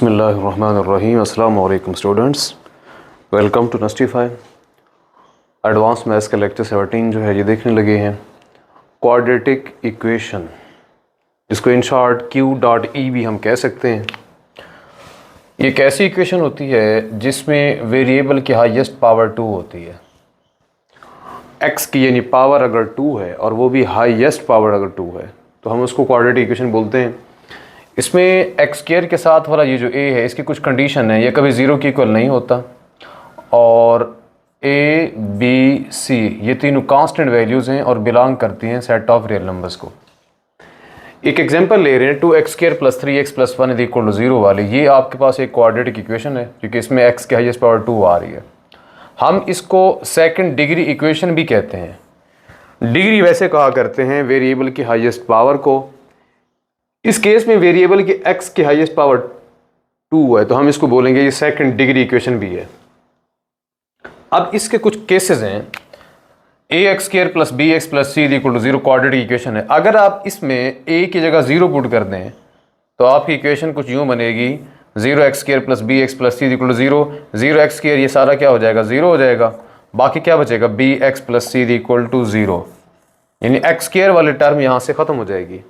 बिस्मिल्लाहिर्रहमानिर्रहीम। अस्सलाम वालेकुम students, welcome to Nustify. Advance maths का लेक्चर 17 जो है ये देखने लगे हैं। क्वाड्रेटिक इक्वेशन, जिसको इन शॉर्ट Q.E भी हम कह सकते हैं। ये एक ऐसी इक्वेशन होती है जिसमें वेरिएबल की हाईएस्ट पावर 2 होती है। x की यानी पावर अगर 2 है और वो भी हाईएस्ट पावर अगर 2 है तो हम उसको क्वाड्रेटिक इक्वेशन बोलते हैं। इसमें एक्स स्क्वायर के साथ वाला ये जो a है इसकी कुछ कंडीशन है, ये कभी ज़ीरो की इक्वल नहीं होता और a, b, c ये तीनों कांस्टेंट वैल्यूज़ हैं और बिलोंग करती हैं सेट ऑफ रियल नंबर्स को। एक एग्जांपल ले रहे हैं 2x² + 3x + 1 = 0 वाली। ये आपके पास एक क्वाड्रेटिक इक्वेशन है क्योंकि इसमें x की हाईएस्ट पावर 2 आ रही है। हम इसको सेकंड डिग्री इक्वेशन भी कहते हैं। डिग्री वैसे कहा करते हैं वेरिएबल की हाईएस्ट पावर को। इस केस में वेरिएबल की x की हाईएस्ट पावर 2 है तो हम इसको बोलेंगे ये सेकंड डिग्री इक्वेशन भी है। अब इसके कुछ केसेस हैं। ax² + bx + c = 0 quadratic equation है। अगर आप इसमें a की जगह 0 पुट कर दें तो आपकी इक्वेशन कुछ यूँ बनेगी 0x² + bx + c = 0। 0x² ये सारा क्या हो जाएगा, 0 हो जाएगा। बाकी क्या बचेगा, bx + c = 0, यानी x² वाली टर्म यहाँ से ख़त्म हो जाएगी।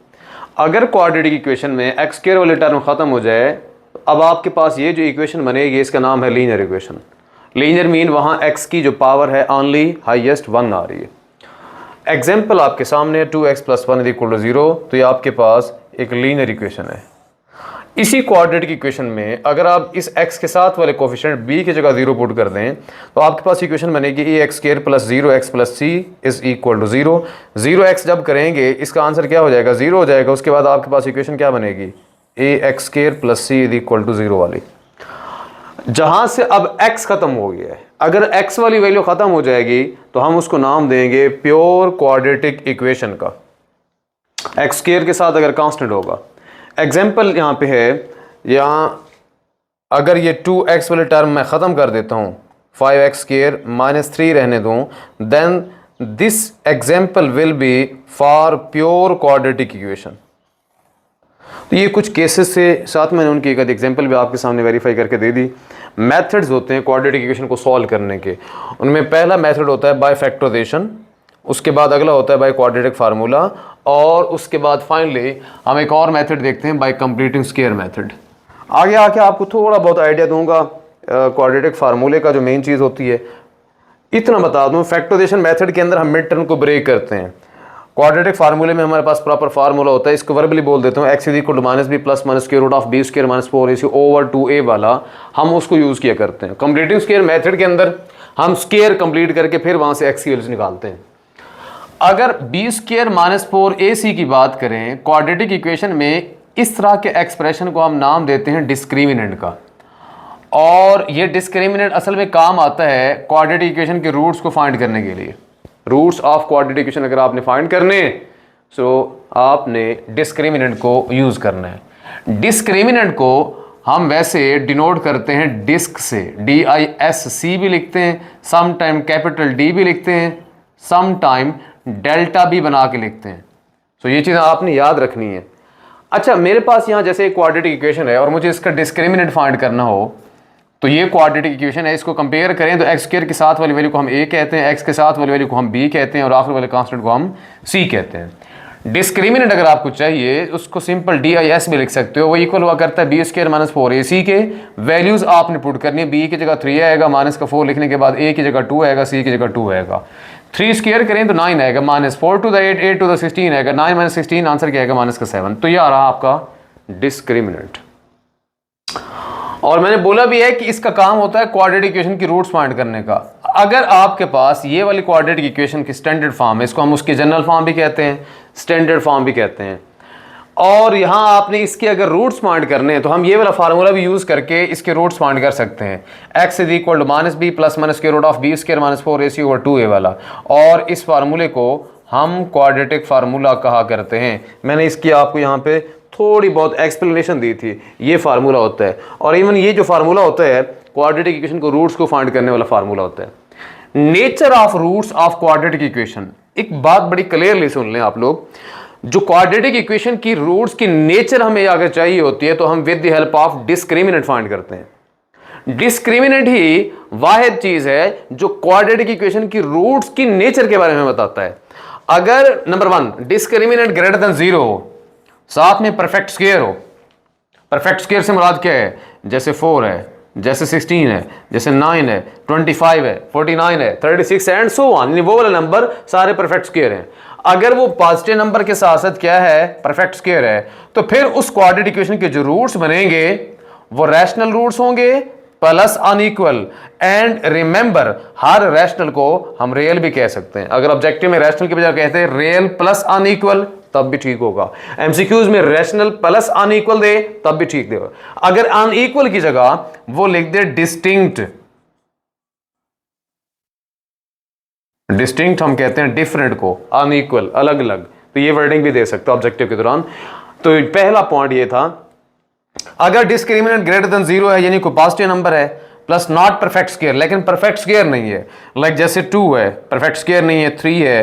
अगर क्वाड्रेटिक इक्वेशन में x² वाली टर्म ख़त्म हो जाए तो अब आपके पास ये जो इक्वेशन बनेगी इसका नाम है लीनियर इक्वेशन। लीनियर मीन वहाँ x की जो पावर है ओनली हाईएस्ट 1 आ रही है। एग्जाम्पल आपके सामने 2x + 1 = 0, तो ये आपके पास एक लीनियर इक्वेशन है। इसी क्वाड्रेटिक इक्वेशन में अगर आप इस x के साथ वाले कोफिशिएंट b की जगह 0 पुट कर दें तो आपके पास इक्वेशन बनेगी ax² + 0x + c = 0। 0x जब करेंगे इसका आंसर क्या हो जाएगा, 0 हो जाएगा। उसके बाद आपके पास इक्वेशन क्या बनेगी, ax² + c = 0 वाली। जहां से अब x खत्म हो गया है, अगर x वाली वैल्यू खत्म हो जाएगी तो हम उसको नाम देंगे प्योर क्वाड्रेटिक इक्वेशन का। x² के साथ अगर कांस्टेंट होगा। एग्जाम्पल यहाँ पे है, यहाँ अगर ये 2x वाले टर्म मैं ख़त्म कर देता हूँ, 5x² - 3 रहने दूँ, then this example will be for pure quadratic equation. तो ये कुछ केसेस से साथ मैंने उनकी एक एग्जाम्पल भी आपके सामने वेरीफाई करके दे दी। मेथड्स होते हैं क्वाड्रेटिक इक्वेशन को सॉल्व करने के। उनमें पहला मेथड होता है बाय फैक्टराइजेशन, उसके बाद अगला होता है बाय क्वाड्रेटिक फार्मूला, और उसके बाद फाइनली हम एक और मेथड देखते हैं बाय कंप्लीटिंग स्क्वायर मेथड। आगे आके आपको थोड़ा बहुत आइडिया दूंगा क्वाड्रेटिक फार्मूले का जो मेन चीज़ होती है। इतना बता दूं, फैक्टराइजेशन मेथड के अंदर हम मिड टर्म को ब्रेक करते हैं। क्वाड्रेटिक फार्मूले में हमारे पास प्रॉपर फार्मूला होता है, इसको वर्बली बोल देता हूँ, x = -b + (b² - 4ac / 2a वाला हम उसको यूज़ किया करते हैं। कंप्लीटिंग स्क्वायर मेथड के अंदर हम स्क्वायर कंप्लीट करके फिर वहाँ से x की वैल्यूज निकालते हैं। अगर b² - 4ac की बात करें क्वाड्रेटिक इक्वेशन में, इस तरह के एक्सप्रेशन को हम नाम देते हैं डिस्क्रिमिनेंट का। और ये डिस्क्रिमिनेंट असल में काम आता है क्वाड्रेटिक इक्वेशन के रूट्स को फाइंड करने के लिए। रूट्स ऑफ क्वाड्रेटिक इक्वेशन अगर आपने फाइंड करने तो आपने डिस्क्रिमिनेंट को यूज़ करना है। डिस्क्रिमिनेंट को हम वैसे डिनोट करते हैं डिस्क से, DISC भी लिखते हैं, सम टाइम कैपिटल D भी लिखते हैं, सम टाइम डेल्टा भी बना के लिखते हैं। तो ये चीज़ आपने याद रखनी है। अच्छा, मेरे पास यहाँ जैसे एक क्वाड्रेटिक इक्वेशन है और मुझे इसका डिस्क्रिमिनेंट फाइंड करना हो, तो ये क्वाड्रेटिक इक्वेशन है, इसको कंपेयर करें तो x² के साथ वाली वैल्यू को हम a कहते हैं, x के साथ वाली वैल्यू को हम b कहते हैं और आखिर वाले कांस्टेंट को हम c कहते हैं। डिस्क्रिमिनेंट अगर आपको चाहिए उसको सिंपल DIS भी लिख सकते हो। वो इक्वल हुआ करता है b² - 4ac के। वैल्यूज आपने पुट करनी है, b की जगह 3 आएगा, माइनस का 4 लिखने के बाद a की जगह 2 आएगा, c की जगह 2 आएगा। 3² करें तो 9 आएगा, -4 to the 8, 8 to the 16 आएगा, 9 - 16 आंसर क्या आएगा, -7। तो ये आ रहा आपका डिस्क्रिमिनेंट। और मैंने बोला भी है कि इसका काम होता है क्वाड्रेटिक इक्वेशन की रूट्स फाइंड करने का। अगर आपके पास ये वाली क्वाड्रेटिक इक्वेशन की स्टैंडर्ड फॉर्म है, इसको हम उसकी जनरल फॉर्म भी कहते हैं, स्टैंडर्ड फॉर्म भी कहते हैं, और यहाँ आपने इसके अगर रूट्स फाइंड करने हैं तो हम ये वाला फार्मूला भी यूज़ करके इसके रूट्स फाइंड कर सकते हैं। x = -b + (b² - 4ac / 2a वाला, और इस फार्मूले को हम क्वाड्रेटिक फार्मूला कहा करते हैं। मैंने इसकी आपको यहाँ पे थोड़ी बहुत एक्सप्लेनेशन दी थी। ये फार्मूला होता है, और इवन ये जो फार्मूला होता है क्वाड्रेटिक इक्वेशन को रूट्स को फाइंड करने वाला फार्मूला होता है। Nature of roots of quadratic equation, एक बात बड़ी क्लियरली सुन लें आप लोग। जो क्वाड्रेटिक इक्वेशन की रूट्स की नेचर हमें अगर चाहिए होती है तो हम with the help of discriminant find करते हैं। डिस्क्रिमिनेंट ही वाहिद चीज है जो क्वाड्रेटिक इक्वेशन की रूट्स की नेचर के बारे में बताता है। अगर नंबर 1 डिस्क्रिमिनेंट ग्रेटर देन 0 हो, साथ में परफेक्ट स्क्वायर हो। परफेक्ट स्क्वायर से मुराद क्या है? जैसे 4 है, जैसे 16 है, जैसे 9 है, 25 है, 49 है, 36 है एंड सो ऑन, वो वाले नंबर सारे परफेक्ट स्क्वायर हैं। अगर वो पॉजिटिव नंबर के साथ साथ क्या है? परफेक्ट स्क्वायर है, तो फिर उस क्वाड्रेटिक इक्वेशन के जो रूट्स बनेंगे वो रैशनल रूट्स होंगे plus unequal. And remember, her rational को हम रियल भी कह सकते हैं। अगर ऑब्जेक्टिव में रैशनल के बजाय कहते हैं रियल प्लस अनइक्वल तब भी ठीक होगा। एमसीक्यूज में रैशनल प्लस अनइक्वल दे तब भी ठीक देगा। अगर अनइक्वल की जगह वो लिख दे डिस्टिंक्ट, डिस्टिंक्ट हम कहते हैं डिफरेंट को, अनइक्वल अलग अलग, तो ये वर्डिंग भी दे सकते हो ऑब्जेक्टिव के दौरान। तो पहला पॉइंट ये था, अगर डिस्क्रिमिनेंट ग्रेटर देन 0 है यानी कोई पॉजिटिव नंबर है प्लस नॉट परफेक्ट स्क्वायर, लेकिन परफेक्ट स्क्वायर नहीं है, लाइक जैसे 2 है परफेक्ट स्क्वायर नहीं है, 3 है,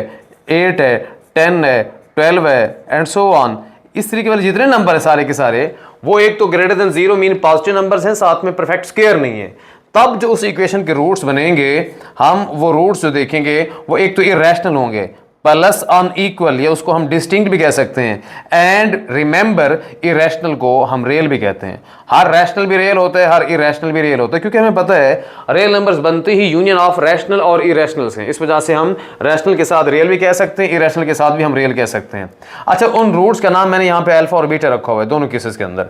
8 है, 10 है, 12 है एंड सो ऑन, इस तरीके वाले जितने नंबर है सारे के सारे वो एक तो greater than 0 mean positive numbers हैं, साथ में परफेक्ट स्क्वायर नहीं है। तब जो उस इक्वेशन के रूट्स बनेंगे, हम वो रूट्स जो देखेंगे वो एक तो इरेशनल होंगे प्लस अनइक्वल, या उसको हम डिस्टिंक्ट भी कह सकते हैं। एंड रिमेंबर, इरेशनल को हम रियल भी कहते हैं। हर रैशनल भी रियल होता है, हर इरेशनल भी रियल होता है, क्योंकि हमें पता है रियल नंबर्स बनते ही यूनियन ऑफ रैशनल और इरेशनल्स हैं। इस वजह से हम रैशनल के साथ रियल भी कह सकते हैं, इरेशनल के साथ भी हम रियल कह सकते हैं। अच्छा, उन रूट्स का नाम मैंने यहाँ पे अल्फा और बीटा रखा हुआ है दोनों केसेस के अंदर।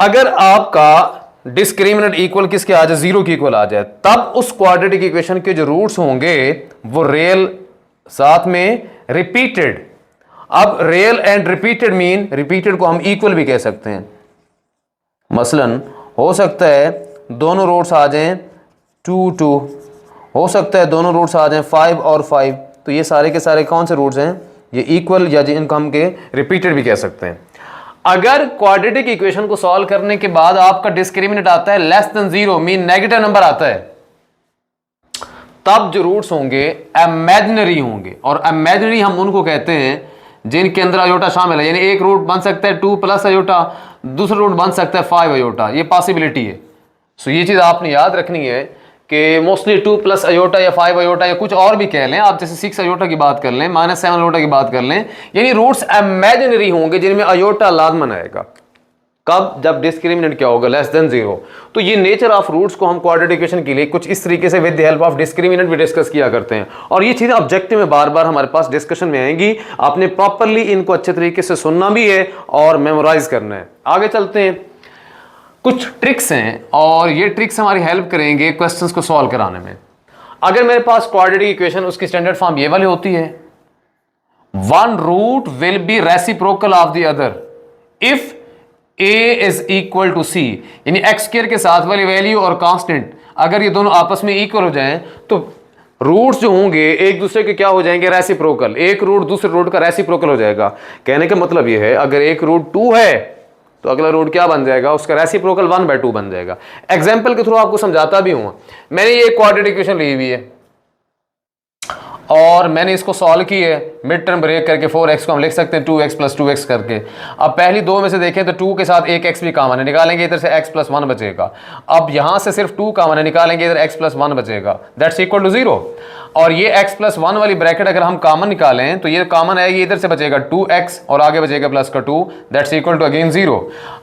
अगर आपका डिस्क्रिमिनेंट इक्वल किसके आ जाए? 0 के इक्वल आ जाए, तब उस क्वाड्रेटिक इक्वेशन के जो रूट्स होंगे वो रियल साथ में रिपीटेड। अब real and repeated mean, repeated को हम इक्वल भी कह सकते हैं। मसलन हो सकता है दोनों रूट्स आ जाएं 2 2, हो सकता है दोनों रूट्स आ जाएं 5 और 5, तो ये सारे के सारे कौन से रूट्स हैं? ये इक्वल, या जिनको हम के रिपीटेड भी कह सकते हैं। अगर क्वाड्रेटिक इक्वेशन को सॉल्व करने के बाद आपका डिस्क्रिमिनेंट आता है less than 0 mean negative number आता है, तब जो रूट्स होंगे इमेजिनरी होंगे। और इमेजिनरी हम उनको कहते हैं जिनके अंदर अयोटा शामिल है, यानी एक रूट बन सकता है 2 प्लस अयोटा, दूसरा रूट बन सकता है 5 अयोटा, ये पॉसिबिलिटी है। सो ये चीज़ आपने याद रखनी है कि मोस्टली 2 प्लस अयोटा या 5 अयोटा या कुछ और भी कह लें आप, जैसे 6 अयोटा की बात कर लें, -7 अयोटा की बात कर लें, यानी रूट्स इमेजिनरी होंगे जिनमें अयोटा लाजमन आएगा। कब? जब डिस्क्रिमिनेंट क्या होगा? Less than 0। तो ये नेचर ऑफ रूट्स को हम क्वाड्रेटिक इक्वेशन के लिए कुछ इस तरीके से with the help of discriminant भी डिस्कस किया करते हैं, और ये चीज़ें ऑब्जेक्टिव में बार बार हमारे पास डिस्कशन में आएंगी। आपने प्रॉपरली इनको अच्छे तरीके से सुनना भी है और मेमोराइज करना है। आगे चलते हैं, कुछ ट्रिक्स हैं और ये ट्रिक्स हमारी हेल्प करेंगे क्वेश्चंस को सॉल्व कराने में। अगर मेरे पास क्वाड्रेटिक इक्वेशन, उसकी स्टैंडर्ड फॉर्म ये वाली होती है, one root will be reciprocal of the other if a is equal to c, यानी एक्स स्क्वायर के साथ वाली वैल्यू और कांस्टेंट अगर ये दोनों आपस में इक्वल हो जाएं तो रूट्स जो होंगे एक दूसरे के क्या हो जाएंगे? रेसिप्रोकल। एक रूट दूसरे रूट का रेसिप्रोकल हो जाएगा। कहने का मतलब ये है, अगर एक रूट 2 है तो अगला रूट क्या बन जाएगा? उसका रेसिप्रोकल 1/2 बन जाएगा। एग्जाम्पल के थ्रू आपको समझाता भी हूं। मैंने ये क्वाड्रेटिक इक्वेशन ली हुई है और मैंने इसको सॉल्व की है मिड टर्म ब्रेक करके। 4x को हम लिख सकते हैं 2x + 2x करके। अब पहली दो में से देखें तो 2 के साथ एक x भी कॉमन है, निकालेंगे इधर से x + 1 बचेगा। अब यहां से सिर्फ 2 कॉमन है, निकालेंगे इधर x + 1 बचेगा, दैट्स इक्वल टू 0। और ये x + 1 वाली ब्रैकेट अगर हम कॉमन निकालें तो ये कॉमन आएगी, इधर से बचेगा 2x और आगे बचेगा प्लस का 2, दैट्स इक्वल टू अगेन 0।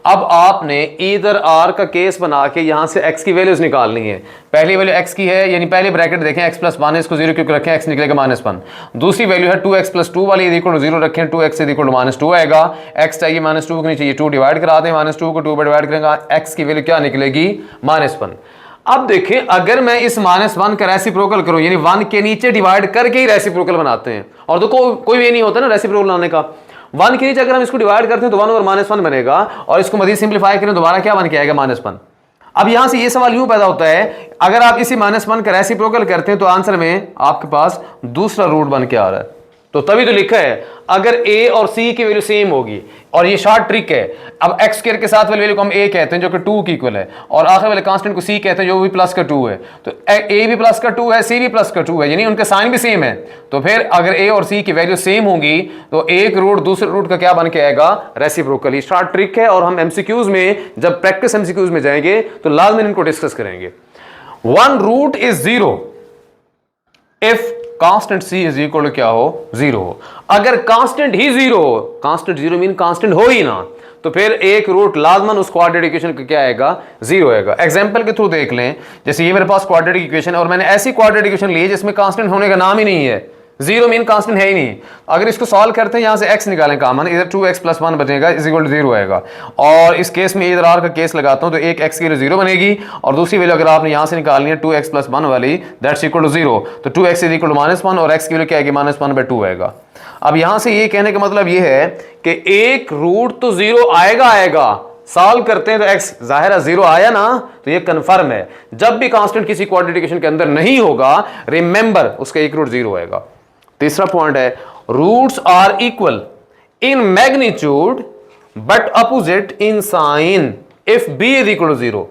अब आपने इधर r का केस बना के यहां से x की वैल्यूज निकालनी है। पहली वैल्यू x की है, यानी पहली ब्रैकेट देखें x + 1 है, इसको 0 क्योंकि रखें, x निकलेगा -1। दूसरी वैल्यू है 2x + 2 वाली, इक्वल टू 0 रखें, 2x इक्वल टू -2 आएगा। x चाहिए -2 के नीचे ये 2 डिवाइड करा दें, -2 को 2 पर डिवाइड करेंगे, x की वैल्यू क्या निकलेगी? -1। अब देखें, अगर मैं इस -1 का रेसिप्रोकल करूं, यानी 1 के नीचे डिवाइड करके ही रेसिप्रोकल बनाते हैं, और तो कोई वे नहीं होता ना रेसिप्रोकल बनाने का। 1 के नीचे अगर हम इसको डिवाइड करते हैं तो 1 और -1 बनेगा, और इसको मजीद सिंप्लीफाई करें दोबारा क्या बन के आएगा? -1। अब यहां से ये सवाल यूं पैदा होता है, अगर आप इसी -1 का रेसिप्रोकल करते हैं तो आंसर में आपके पास दूसरा रूट बन के आ रहा है। तो तभी तो लिखा है अगर a और c की वैल्यू सेम होगी, और ये शॉर्ट ट्रिक है। अब x स्क्वायर के साथ वाली वैल्यू को हम a कहते हैं जो कि 2 की इक्वल है, और आखिर वाले कांस्टेंट को c कहते हैं जो भी प्लस का 2 है। तो a भी प्लस का 2 है, c भी प्लस का 2 है, यानी उनके साइन भी सेम है। तो फिर अगर a और c की वैल्यू सेम होंगी तो एक रूट दूसरे रूट का क्या बन के आएगा, रेसिप्रोकल। ये शॉर्ट ट्रिक है, और हम एमसीक्यूज में जब प्रैक्टिस एमसीक्यूज में जाएंगे तो लाजमी इनको डिस्कस करेंगे। One root is 0 if constant c is equal to क्या हो, 0 हो। अगर कांस्टेंट ही 0 हो, कांस्टेंट 0 मीन कांस्टेंट हो ही ना, तो फिर एक रूट लाजमन उस क्वाड्रेटिक इक्वेशन का क्या आएगा, 0 आएगा। एग्जांपल के थ्रू देख लें, जैसे ये मेरे पास क्वाड्रेटिक इक्वेशन है और मैंने ऐसी क्वाड्रेटिक इक्वेशन ली है जिसमें कांस्टेंट होने का नाम ही नहीं है, 0 मीन कांस्टेंट है ही नहीं। अगर इसको सॉल्व करते हैं, यहां से x निकालें कॉमन, इधर 2x + 1 बचेगा इज इक्वल टू 0 आएगा। और इस केस में इधर r का केस लगाता हूं तो एक x की वैल्यू 0 बनेगी, और दूसरी वैल्यू अगर आपने यहां से निकालनी है 2x + 1 वाली, दैट्स इक्वल टू 0, तो 2x इज इक्वल टू -1 और x की वैल्यू क्या आएगी, -1/2 आएगा। अब यहां से ये कहने का मतलब ये है कि एक रूट तो 0 आएगा, सॉल्व करते हैं तो x जाहिर है 0 आया ना, तो ये कंफर्म है। जब भी कांस्टेंट किसी क्वाड्रेटिक इक्वेशन के अंदर नहीं होगा, रिमेंबर उसका एक रूट 0 आएगा। तीसरा पॉइंट है roots are equal in magnitude but opposite in sign if b is equal to 0।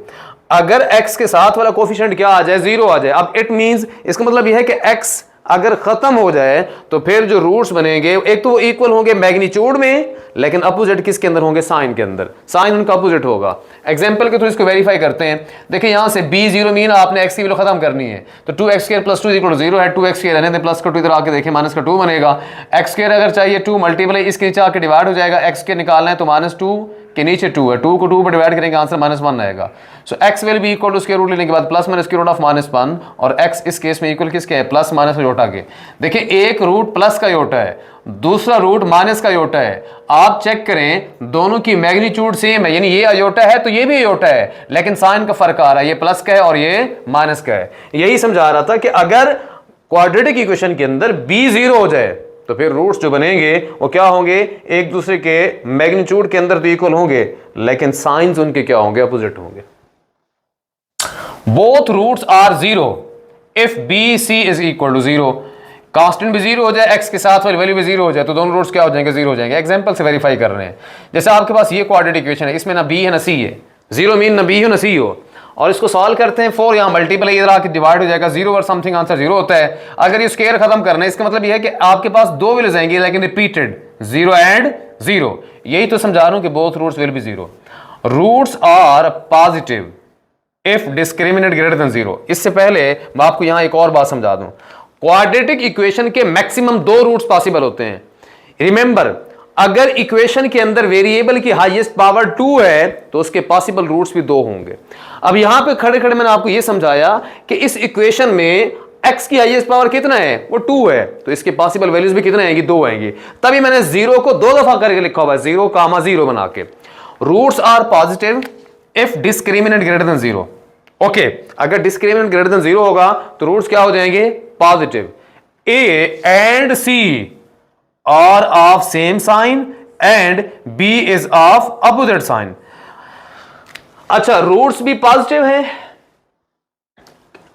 अगर x के साथ वाला कोफिशिएंट क्या आ जाए, 0 आ जाए। अब इट मींस, इसका मतलब यह है कि x अगर खत्म हो जाए तो फिर जो रूट्स बनेंगे एक तो वो इक्वल होंगे मैग्नीट्यूड में, लेकिन अपोजिट किसके अंदर होंगे, साइन के अंदर। साइन उनका अपोजिट होगा। एग्जांपल के थ्रू इसको वेरीफाई करते हैं। देखिए यहां से b 0 मीन आपने x की वैल्यू खत्म करनी है, तो 2x² + 2 = 0 है। 2x² रहने दें, प्लस का 2 इधर आके देखिए -2 बनेगा। x² अगर चाहिए 2 मल्टीप्लाई इसके नीचे आके डिवाइड हो जाएगा, x² निकालना है तो -2 के नीचे 2 है, 2 को 2 पर डिवाइड करेंगे आंसर -1 आएगा। So x will be equal to square root लेने के बाद plus minus square root of -1, और x इस केस में इक्वल किसके है, प्लस माइनस योटा के। देखिए एक रूट प्लस का योटा है, दूसरा रूट माइनस का योटा है। आप चेक करें दोनों की मैग्नीट्यूड सेम है, यानी ये अयोटा है तो ये भी अयोटा है, लेकिन साइन का फर्क आ रहा है, ये प्लस का है और ये माइनस का है। यही समझा रहा था कि अगर क्वाड्रेटिक इक्वेशन के अंदर b 0 हो जाए तो फिर रूट्स जो बनेंगे वो क्या होंगे, एक दूसरे के मैग्नीट्यूड के अंदर तो इक्वल होंगे, लेकिन साइंस उनके क्या होंगे, अपोजिट होंगे। Both roots are 0 if b c is equal to 0। Constant भी 0 हो जाए, x के साथ वाली वैल्यू भी 0 हो जाए, तो दोनों रूट्स क्या हो जाएंगे, 0 हो जाएंगे। एग्जांपल से वेरीफाई कर रहे हैं। जैसे आपके पास ये क्वाड्रेटिक इक्वेशन है, इसमें ना b है ना c है, 0 मीन ना b हो ना c हो, और इसको सॉल्व करते हैं 4 यहां मल्टीप्लाई इधर आके डिवाइड हो जाएगा, 0 और समथिंग आंसर 0 होता है। अगर ये स्क्वायर खत्म करना है, इसका मतलब ये है कि आपके पास दो वैल्यूज आएंगी लेकिन रिपीटेड, 0 एंड 0। यही तो समझा रहा हूं कि both roots will be 0। Roots are positive if discriminant greater than 0। इससे पहले मैं आपको यहां एक और बात समझा दूं, क्वाड्रेटिक इक्वेशन के मैक्सिमम 2 रूट्स पॉसिबल होते हैं। रिमेंबर, अगर इक्वेशन के अंदर वेरिएबल की हाईएस्ट पावर 2 है तो उसके पॉसिबल रूट्स भी 2 होंगे। अब यहां पे खड़े खड़े मैंने आपको यह समझाया कि इस इक्वेशन में x की हाईएस्ट पावर कितना है, वो 2 है, तो इसके पॉसिबल वैल्यूज भी कितने आएंगी, 2 आएंगी। तभी मैंने 0 को 2 दफा करके लिखा हुआ है, 0, 0 बना के। Roots are positive if discriminant greater than 0। Okay, अगर डिस्क्रिमिनेंट ग्रेटर देन 0 होगा तो रूट्स क्या हो जाएंगे, positive. a and c are of same sign and b is of opposite sign। अच्छा, रूट्स भी पॉजिटिव है।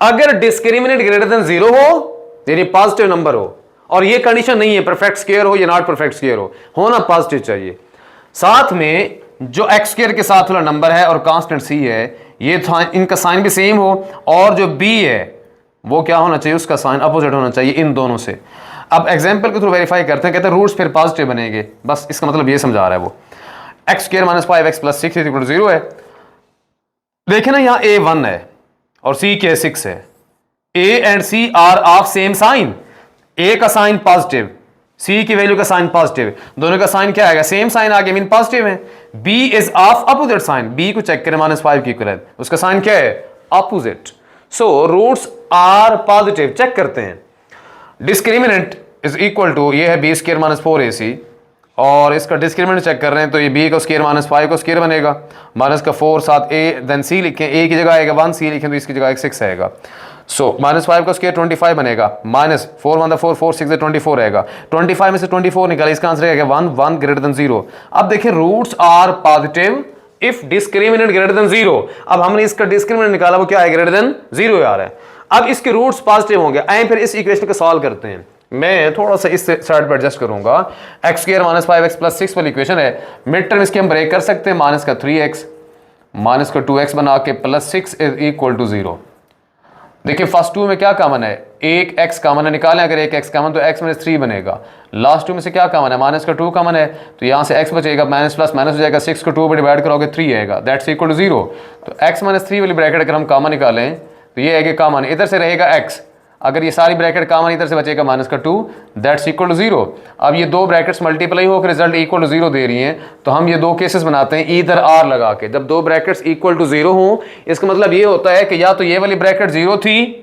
अगर डिस्क्रिमिनेंट ग्रेटर देन 0 हो यानी पॉजिटिव नंबर हो, और ये कंडीशन नहीं है परफेक्ट स्क्वायर हो या नॉट परफेक्ट स्क्वायर हो, होना पॉजिटिव चाहिए। साथ में जो x स्क्वायर के साथ वाला नंबर है और कांस्टेंट c है, ये इनका साइन भी सेम हो, और जो b है वो क्या होना चाहिए, उसका साइन अपोजिट होना चाहिए इन दोनों से। अब एग्जांपल के थ्रू वेरीफाई करते हैं, कहते हैं रूट्स फिर पॉजिटिव बनेंगे, बस इसका मतलब ये समझा रहा है वो। x² - 5x + 6 = 0 है। देखें ना, यहां a 1 है और c के 6 है। a and c are of same sign, a का साइन पॉजिटिव, c की वैल्यू का साइन पॉजिटिव, दोनों का साइन क्या आएगा, सेम साइन आ गया, मीन पॉजिटिव है। b is of opposite sign, b को चेक करें, -5 की इक्वल है, उसका साइन क्या है, opposite. So roots are positive. Check करते हैं, डिस्क्रिमिनेंट इज इक्वल टू, ये है b² - 4ac, और इसका डिस्क्रिमिनेंट चेक कर रहे हैं तो ये b का स्क्वायर -5 का स्क्वायर बनेगा, -4 साथ a देन c लिखें, a की जगह आएगा 1, c लिखें तो इसकी जगह 6 आएगा। सो -5 का स्क्वायर 25 बनेगा, -4 × 4 4 6 24 आएगा, 25 में से 24 निकाले, इसका आंसर आएगा 1 ग्रेटर देन 0। अब देखिए roots are positive if discriminant greater than 0। अब हमने इसका डिस्क्रिमिनेंट निकाला, वो क्या है, ग्रेटर देन 0 आ रहा है। अब इसके रूट्स पॉजिटिव होंगे। आए फिर इस इक्वेशन को सॉल्व करते हैं। मैं थोड़ा सा इस साइड पर एडजस्ट करूंगा। X square minus 5x plus 6 वाली इक्वेशन है, मिड टर्म इसके हम ब्रेक कर सकते हैं, माइनस का 3x माइनस का 2x बना के प्लस 6 इज इक्वल टू 0। देखिए फर्स्ट टू में क्या कॉमन है, एक x कॉमन है, निकालें अगर एक x कॉमन तो x माइनस 3 बनेगा। लास्ट टू में से क्या कॉमन है, माइनस का 2 कॉमन है, तो यहाँ से x बचेगा, माइनस प्लस माइनस हो जाएगा, 6 को 2 पर डिवाइड करोगे 3 आएगा, दैट्स इक्वल टू 0। तो x माइनस 3 वाली ब्रैकेट अगर हम कॉमन निकालें तो ये है कि कॉमन इधर से रहेगा x, अगर ये सारी ब्रैकेट कॉमन इधर से बचेगा माइनस का 2, दैट्स इक्वल टू 0। अब ये दो ब्रैकेट्स मल्टीप्लाई होकर रिजल्ट इक्वल टू 0 दे रही हैं, तो हम ये दो केसेस बनाते हैं ईदर आर लगा के। जब दो ब्रैकेट्स इक्वल टू 0 हों, इसका मतलब ये होता है कि या तो ये वाली ब्रैकेट 0 थी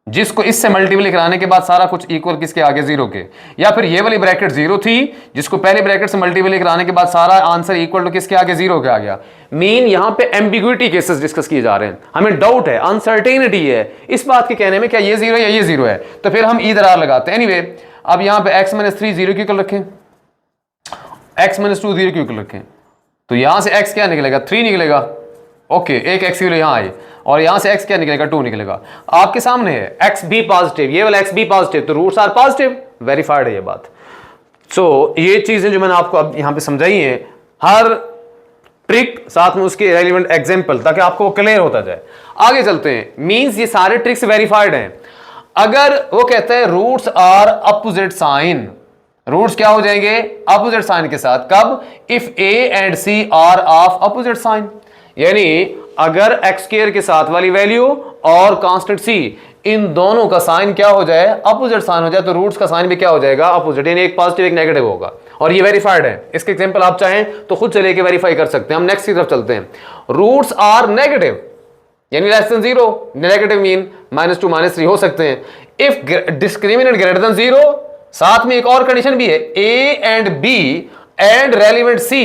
जिसको इससे मल्टीप्लाई कराने के बाद सारा कुछ इक्वल किसके आगे 0 के, या फिर ये वाली ब्रैकेट 0 थी जिसको पहले ब्रैकेट से मल्टीप्लाई कराने के बाद सारा आंसर इक्वल टू किसके आगे 0 के आ गया। मीन यहां पे एम्बिग्युइटी केसेस डिस्कस किए जा रहे हैं, हमें डाउट है, अनसर्टेनिटी है इस बात के कहने में क्या ये 0 है या ये 0 है, तो फिर हम ईदर आर लगाते हैं। एनीवे अब यहां पे x माइनस 3 0 के इक्वल रखें, x माइनस 2 0 के इक्वल रखें, तो यहां से x क्या निकलेगा 3 निकलेगा। ओके एक x की वैल्यू यहां आई और यहां से x क्या निकलेगा 2 निकलेगा। आपके सामने है x भी पॉजिटिव, ये वाला x भी पॉजिटिव, तो रूट्स आर पॉजिटिव, वेरीफाइड है ये बात। सो ये चीजें जो मैंने आपको अब यहां पे समझाई है, हर ट्रिक साथ में उसके रेलिवेंट एग्जांपल, ताकि आपको क्लियर होता जाए। आगे चलते हैं, मींस ये सारे ट्रिक्स वेरीफाइड हैं। अगर वो कहते हैं roots are opposite sign, roots क्या हो जाएंगे अपोजिट साइन के साथ, कब, if a and c are of opposite sign, यानी अगर x स्क्वायर के साथ वाली वैल्यू और कांस्टेंट c इन दोनों का साइन क्या हो जाए अपोजिट साइन हो जाए, तो रूट्स का साइन भी क्या हो जाएगा अपोजिट, यानी एक पॉजिटिव एक नेगेटिव होगा, और ये वेरीफाइड है। इसके एग्जांपल आप चाहें तो खुद से लेके वेरीफाई कर सकते हैं। हम नेक्स्ट की तरफ चलते हैं। रूट्स आर नेगेटिव यानी लेस देन 0, नेगेटिव मीन -2 -3 हो सकते हैं। इफ डिस्क्रिमिनेंट ग्रेटर देन 0, साथ में एक और कंडीशन भी है, a and b and relevant c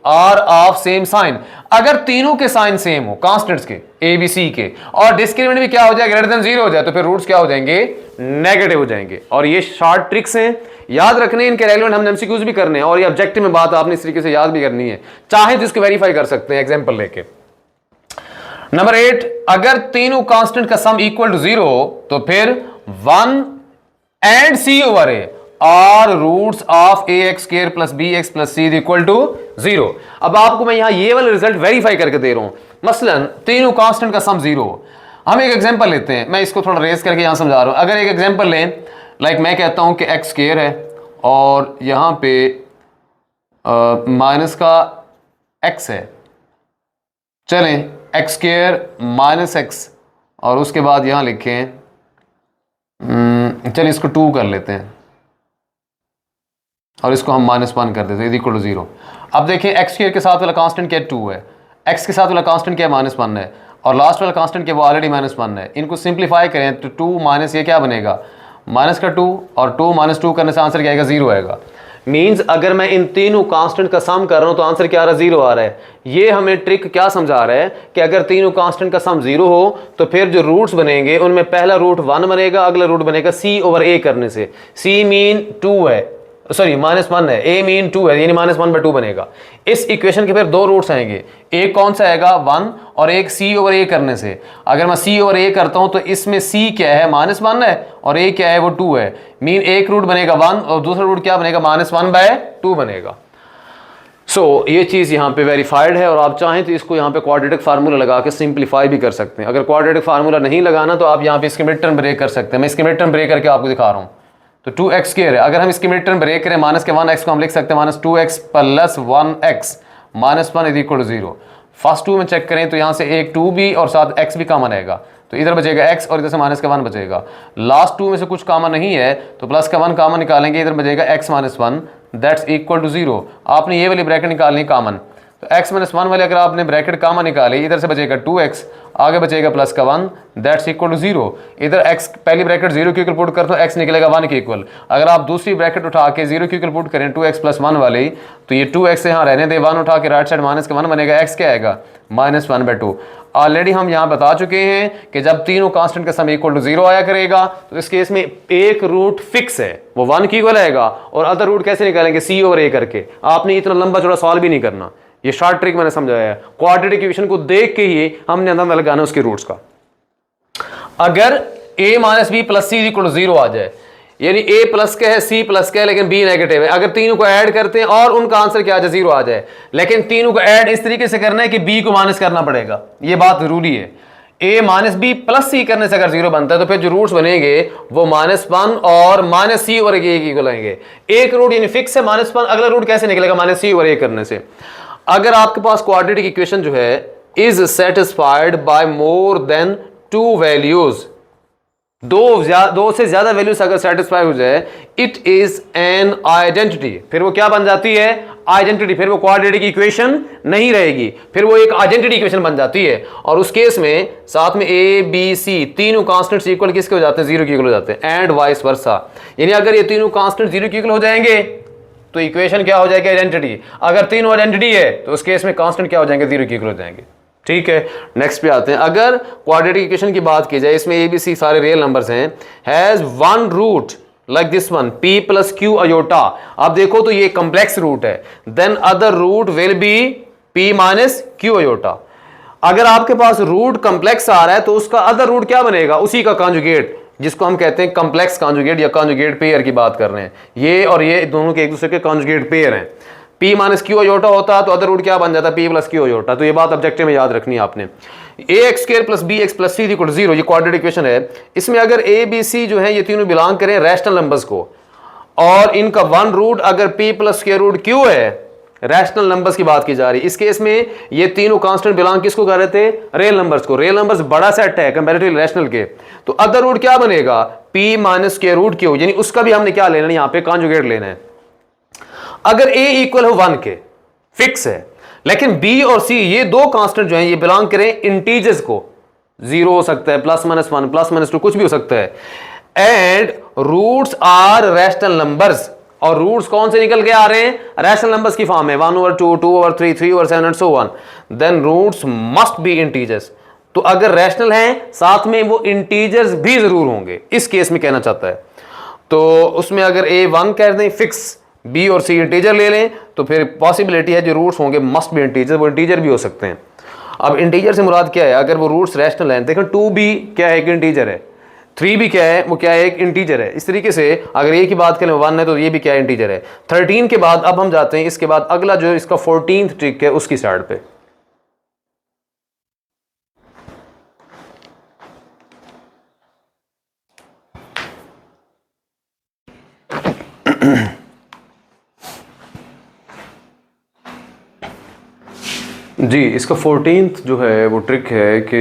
are of same sign, अगर तीनों के साइन सेम हो कांस्टेंट्स के a b c के, और डिस्क्रिमिनेंट भी क्या हो जाए ग्रेटर देन 0 हो जाए, तो फिर रूट्स क्या हो जाएंगे नेगेटिव हो जाएंगे। और ये शॉर्ट ट्रिक्स हैं, याद रखने इनके रेलिवेंट हम एमसीक्यूज भी करने हैं, और ये ऑब्जेक्टिव में बात आपने इस तरीके से याद भी करनी है, चाहे तो इसको वेरीफाई कर सकते हैं एग्जांपल लेके। नंबर 8, अगर तीनों कांस्टेंट का सम इक्वल टू 0 तो फिर 1 and c over a are roots of ax square plus bx plus c equal to 0। अब आपको मैं यहां ये वाला रिजल्ट वेरीफाई करके दे रहा हूं, मसलन तीनों कांस्टेंट का सम 0। हम एक एग्जांपल लेते हैं, मैं इसको थोड़ा रेज करके यहां समझा रहा हूं। अगर एक एग्जांपल लें, लाइक मैं कहता हूं कि x स्क्वायर है और यहां पे माइनस का x है, चलें x स्क्वायर माइनस x और उसके बाद यहां लिखें, चलिए इसको 2 कर लेते हैं और इसको हम -1 कर देते हैं इक्वल टू 0। अब देखें x स्क्वायर के साथ वाला कांस्टेंट क्या 2 है, x के साथ वाला कांस्टेंट क्या -1 है, और लास्ट वाला कांस्टेंट क्या वो ऑलरेडी -1 है। इनको सिंप्लीफाई करें तो 2 माइनस ये क्या बनेगा माइनस का 2, और 2 - 2 करने से आंसर क्या आएगा 0 आएगा। मींस अगर मैं इन तीनों कांस्टेंट का सम कर रहा हूं तो आंसर क्या आ रहा है 0 आ रहा है। ये हमें ट्रिक क्या समझा रहा है कि अगर तीनों कांस्टेंट का सम 0 हो तो फिर जो रूट्स बनेंगे उनमें पहला रूट 1 बनेगा, अगला रूट बनेगा c ओवर a करने से। c मीन 2 है, सॉरी -1 है, a मीन 2 है, यानी -1/2 बनेगा। इस इक्वेशन के फिर दो रूट्स आएंगे, एक कौन सा आएगा 1 और एक c ओवर a करने से। अगर मैं c ओवर a करता हूं तो इसमें c क्या है -1 है और a क्या है वो 2 है, मीन एक रूट बनेगा 1 और दूसरा रूट क्या बनेगा -1/2 बनेगा। सो ये चीज़ यहाँ पे वेरीफाइड है, और आप चाहें तो इसको यहाँ पे क्वाड्रेटिक फार्मूला लगा के सिंप्लीफाई भी कर सकते हैं। अगर क्वाड्रेटिक फार्मूला नहीं लगाना तो आप यहाँ पे इसके मिड टर्म ब्रेक कर सकते हैं। मैं इसके मिड टर्म ब्रेक करके आपको दिखा रहा हूँ। तो 2x स्क्वायर है, अगर हम इसके मिड टर्म ब्रेक करें माइनस के 1x को हम लिख सकते हैं -2x plus 1x -1 is equal to 0। First 2 में चेक करें तो यहाँ से एक 2 भी और साथ x भी कॉमन आएगा, तो इधर बचेगा x और इधर से माइनस का 1 बचेगा। लास्ट 2 में से कुछ कॉमन नहीं है तो प्लस का 1 कॉमन निकालेंगे, इधर बचेगा x -1 दैट्स इक्वल टू 0। आपने ये वाली ब्रैकेट निकालनी कॉमन, तो x -1 वाले अगर आपने ब्रैकेट कॉमन निकाली, इधर से बचेगा 2x, आगे बचेगा प्लस का 1 दैट्स इक्वल टू 0। इधर x पहली ब्रैकेट 0 के इक्वल पुट करते हो, x निकलेगा 1 के इक्वल। अगर आप दूसरी ब्रैकेट उठा के 0 के इक्वल पुट करें 2x प्लस 1 वाली, तो ये 2x यहाँ रहने दे, 1 उठा के राइट साइड माइनस का 1 बनेगा, x क्या आएगा -1/2। ऑलरेडी हम यहाँ बता चुके हैं कि जब तीनों कांस्टेंट का सम इक्वल टू 0 आया करेगा तो इस केस में एक रूट फिक्स है, वो 1 की इक्वल आएगा, और अदर रूट कैसे निकालेंगे c ओवर a करके। आपने इतना लंबा चौड़ा सवाल भी नहीं करना, ये शॉर्ट ट्रिक मैंने समझाया है। क्वाड्रेटिक इक्वेशन को देख के ही हमने अंदाजा लगाना उसके रूट्स का। अगर a - b plus c equal to 0 आ जाए, यानी ए प्लस का है, सी प्लस का है, लेकिन बी नेगेटिव है। अगर तीनों को ऐड करते हैं और उनका आंसर क्या आ जाए, 0 आ जाए, लेकिन तीनों को ऐड इस तरीके से करना है कि बी को माइनस करना पड़ेगा, ये बात जरूरी है। ए माइनस बी प्लस सी करने से अगर 0 बनता है तो फिर जो रूट्स बनेंगे वो -1 और -c और ए की बनेंगे। एक रूट यानी फिक्स है -1, अगला रूट कैसे निकलेगा, -c और ए करने से। अगर आपके पास क्वाड्रेटिक इक्वेशन जो है is satisfied by more than 2 values, दो से ज्यादा वैल्यूज अगर सेटिस्फाई हो जाए, इट इज एन आइडेंटिटी, फिर वो क्या बन जाती है, आइडेंटिटी, फिर वो क्वाड्रेटिक इक्वेशन नहीं रहेगी, फिर वो एक आइडेंटिटी इक्वेशन बन जाती है। और उस केस में साथ में ए बी सी तीनों कांस्टेंट्स इक्वल किसके हो जाते हैं, 0 के इक्वल हो जाते हैं, एंड वाइस वर्सा। यानी अगर ये तीनों कांस्टेंट 0 के इक्वल हो जाएंगे तो इक्वेशन क्या हो जाएगी, आइडेंटिटी। अगर तीनों आइडेंटिटी है तो उस केस में कांस्टेंट क्या हो जाएंगे, 0 के इक्वल हो जाएंगे। ठीक है, नेक्स्ट पे आते हैं। अगर क्वाड्रेटिक इक्वेशन की बात की जाए, इसमें ए बी सी सारे रियल नंबर्स हैं, has one root like this one, p plus q iota, आप देखो तो ये कॉम्प्लेक्स रूट है, then other root will be p minus q iota. अगर आपके पास रूट कॉम्प्लेक्स आ रहा है तो उसका अदर रूट क्या बनेगा, उसी का कॉन्जुगेट, जिसको हम कहते हैं कॉम्प्लेक्स कॉन्जुगेट या कॉन्जुगेट पेयर की बात कर रहे हैं। ये और ये दोनों के एक दूसरे के कॉन्जुगेट पेयर हैं। p माइनस क्यू अयोटा होता तो अदर रूट क्या बन जाता, p प्लस क्यू अयोटा। तो ये बात ऑब्जेक्टिव में याद रखनी है आपने। ax square plus bx plus c equal 0, ये क्वाड्रेटिक इक्वेशन है। इसमें अगर a b c जो है ये तीनों बिलोंग करें रैशनल नंबर्स को, और इनका वन रूट अगर p plus square root q है, रैशनल नंबर्स की बात की जा रही है। इस केस में ये तीनों कांस्टेंट बिलोंग किसको कर रहे थे, रियल नंबर्स को। रियल नंबर्स बड़ा सेट है कंपैरेटिवली रैशनल के, तो अदर रूट क्या बनेगा, p minus square root q, यानी उसका भी हमने क्या लेना है, यहां पे कॉन्जुगेट लेना है। अगर a इक्वल हो 1 के, फिक्स है, लेकिन b और c ये दो कांस्टेंट जो हैं ये बिलोंग करें इंटीजर्स को, 0 हो सकता है, +-1 +-2 कुछ भी हो सकता है, and roots are rational numbers, और रूट्स कौन से निकल के आ रहे हैं, रैशनल नंबर्स की फॉर्म में, 1/2, 2/3, 3/7 and so on, then roots must be integers. तो अगर रैशनल हैं साथ में वो इंटीजर्स भी जरूर होंगे, इस केस में कहना चाहता है। तो उसमें अगर a 1 कह दें फिक्स, b और c इंटीजर ले लें, तो फिर पॉसिबिलिटी है जो रूट्स होंगे मस्ट बी इंटीजर, वो इंटीजर भी हो सकते हैं। अब इंटीजर से मुराद क्या है, अगर वो रूट्स रैशनल हैं, देखें 2 भी क्या है, एक इंटीजर है, 3 भी क्या है, वो क्या है, एक इंटीजर है। इस तरीके से अगर a की बात करें 1 है तो ये भी क्या है, इंटीजर है। 13 के बाद अब हम जाते हैं, इसके बाद अगला जो इसका 14th ट्रिक है उसकी साइड पे। जी, इसका 14th जो है वो ट्रिक है कि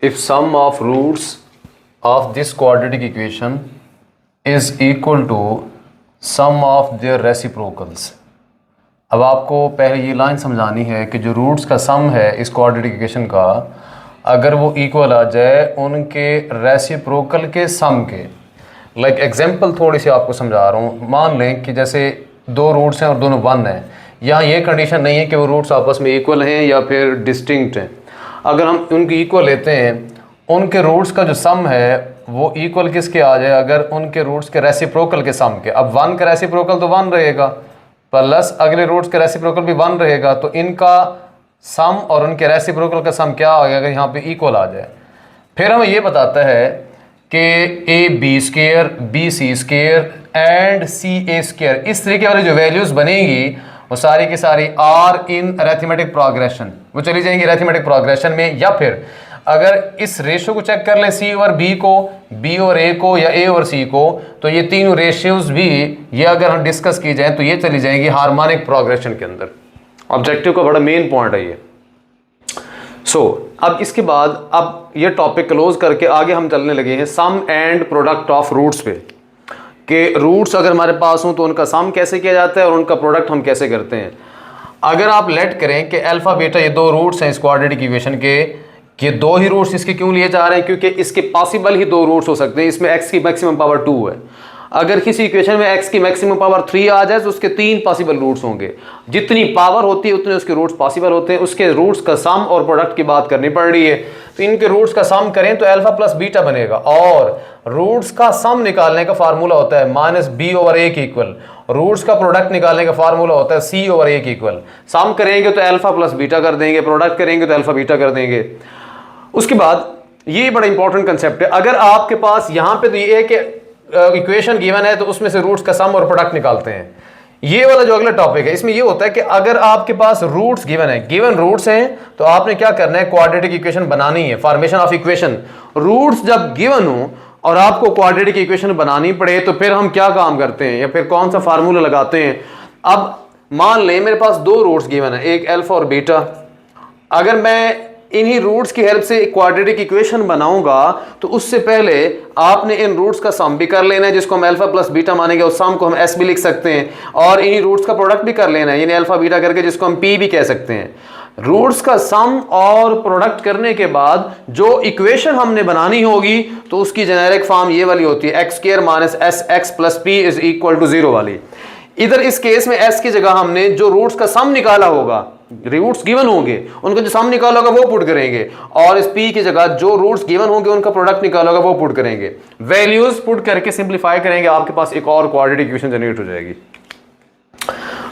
if sum of roots of this quadratic equation is equal to sum of their reciprocals. अब आपको पहले ये लाइन समझानी है कि जो रूट्स का सम है इस क्वाड्रेटिक इक्वेशन का, अगर वो इक्वल आ जाए उनके रेसिप्रोकल के सम के। लाइक एग्जांपल थोड़ी सी आपको समझा रहा हूँ। मान लें कि जैसे दो रूट्स हैं और दोनों 1 हैं, यहाँ ये कंडीशन नहीं है कि वो रूट्स आपस में इक्वल हैं या फिर डिस्टिंक्ट हैं। अगर हम उनकी इक्वल लेते हैं, उनके रूट्स का जो सम है वो इक्वल किसके आ जाए, अगर उनके रूट्स के रेसिप्रोकल के सम के। अब 1 का रेसिप्रोकल तो 1 रहेगा, प्लस अगले रूट्स का रेसिप्रोकल भी 1 रहेगा, तो इनका सम और उनके रेसिप्रोकल का सम क्या आ गया अगर यहाँ पे इक्वल आ जाए। फिर हमें ये बताता है कि a b square, b c square and c a square, इस तरीके वाली जो वैल्यूज बनेंगी वो सारी की सारी आर इन अरिथमेटिक प्रोग्रेशन, वो चली जाएंगी अरिथमेटिक प्रोग्रेशन में। या फिर अगर इस रेशियो को चेक कर लें, सी और बी को, बी और ए को, या ए और सी को, तो ये तीनों रेशियोज भी ये अगर हम डिस्कस की जाए तो ये चली जाएंगी हार्मोनिक प्रोग्रेशन के अंदर। ऑब्जेक्टिव का बड़ा मेन पॉइंट है ये। अब इसके बाद अब ये टॉपिक क्लोज करके आगे हम चलने लगे हैं सम एंड प्रोडक्ट ऑफ रूट्स पे, कि रूट्स अगर हमारे पास हों तो उनका सम कैसे किया जाता है और उनका प्रोडक्ट हम कैसे करते हैं। अगर आप लेट करें कि अल्फा बीटा ये दो रूट्स हैं इस क्वाड्रेटिक इक्वेशन के, कि दो ही रूट्स इसके क्यों लिए जा रहे हैं, क्योंकि इसके पॉसिबल ही दो रूट्स हो सकते हैं। इसमें x की मैक्सिमम पावर 2 है, अगर किसी इक्वेशन में x की मैक्सिमम पावर 3 आ जाए तो उसके 3 पॉसिबल रूट्स होंगे। जितनी पावर होती है उतने उसके रूट्स पॉसिबल होते हैं। उसके रूट्स का सम और प्रोडक्ट की बात करनी पड़ रही है, तो इनके रूट्स का सम करें तो अल्फा प्लस बीटा बनेगा, और रूट्स का सम निकालने का फार्मूला होता है -b/a के इक्वल। रूट्स का प्रोडक्ट निकालने का फार्मूला होता है c/a के इक्वल। सम करेंगे तो अल्फा प्लस बीटा कर देंगे, प्रोडक्ट करेंगे तो अल्फा बीटा कर देंगे। उसके बाद ये बड़ा इंपॉर्टेंट कंसेप्ट है, अगर आपके पास यहां पे तो ये है कि इक्वेशन गिवन है तो उसमें से रूट्स का सम और प्रोडक्ट निकालते हैं। ये वाला जो अगला टॉपिक है इसमें ये होता है कि अगर आपके पास रूट्स गिवन है, गिवन रूट्स हैं, तो आपने क्या करना है, क्वाड्रेटिक इक्वेशन बनानी है। फॉर्मेशन ऑफ इक्वेशन, रूट्स जब गिवन हो और आपको क्वाड्रेटिक इक्वेशन बनानी पड़े तो फिर हम क्या काम करते हैं या फिर कौन सा फार्मूला लगाते हैं। अब मान लें मेरे पास दो रूट्स गिवन है, एक अल्फा और बीटा। अगर मैं इन्हीं रूट्स की हेल्प से क्वाड्रेटिक इक्वेशन बनाऊंगा तो उससे पहले आपने इन रूट्स का सम भी कर लेना है, जिसको हम अल्फा प्लस बीटा मानेंगे, उस सम को हम एस भी लिख सकते हैं, और इन्हीं रूट्स का प्रोडक्ट भी कर लेना है, यानी अल्फा बीटा करके, जिसको हम पी भी कह सकते हैं। रूट्स का सम और प्रोडक्ट करने के बाद जो इक्वेशन हमने बनानी होगी तो उसकी जेनेरिक फॉर्म ये वाली होती है, x square minus s x plus p is equal to 0 वाली। इधर इस केस में s की जगह हमने जो रूट्स का सम निकाला होगा, रूट्स गिवन होंगे, उनका जो सम निकाला होगा वो पुट करेंगे, और इस p की जगह जो रूट्स गिवन होंगे उनका प्रोडक्ट निकाला होगा वो पुट करेंगे। वैल्यूज पुट करके सिंपलीफाई करेंगे, आपके पास एक और क्वाड्रेटिक इक्वेशन जनरेट हो जाएगी।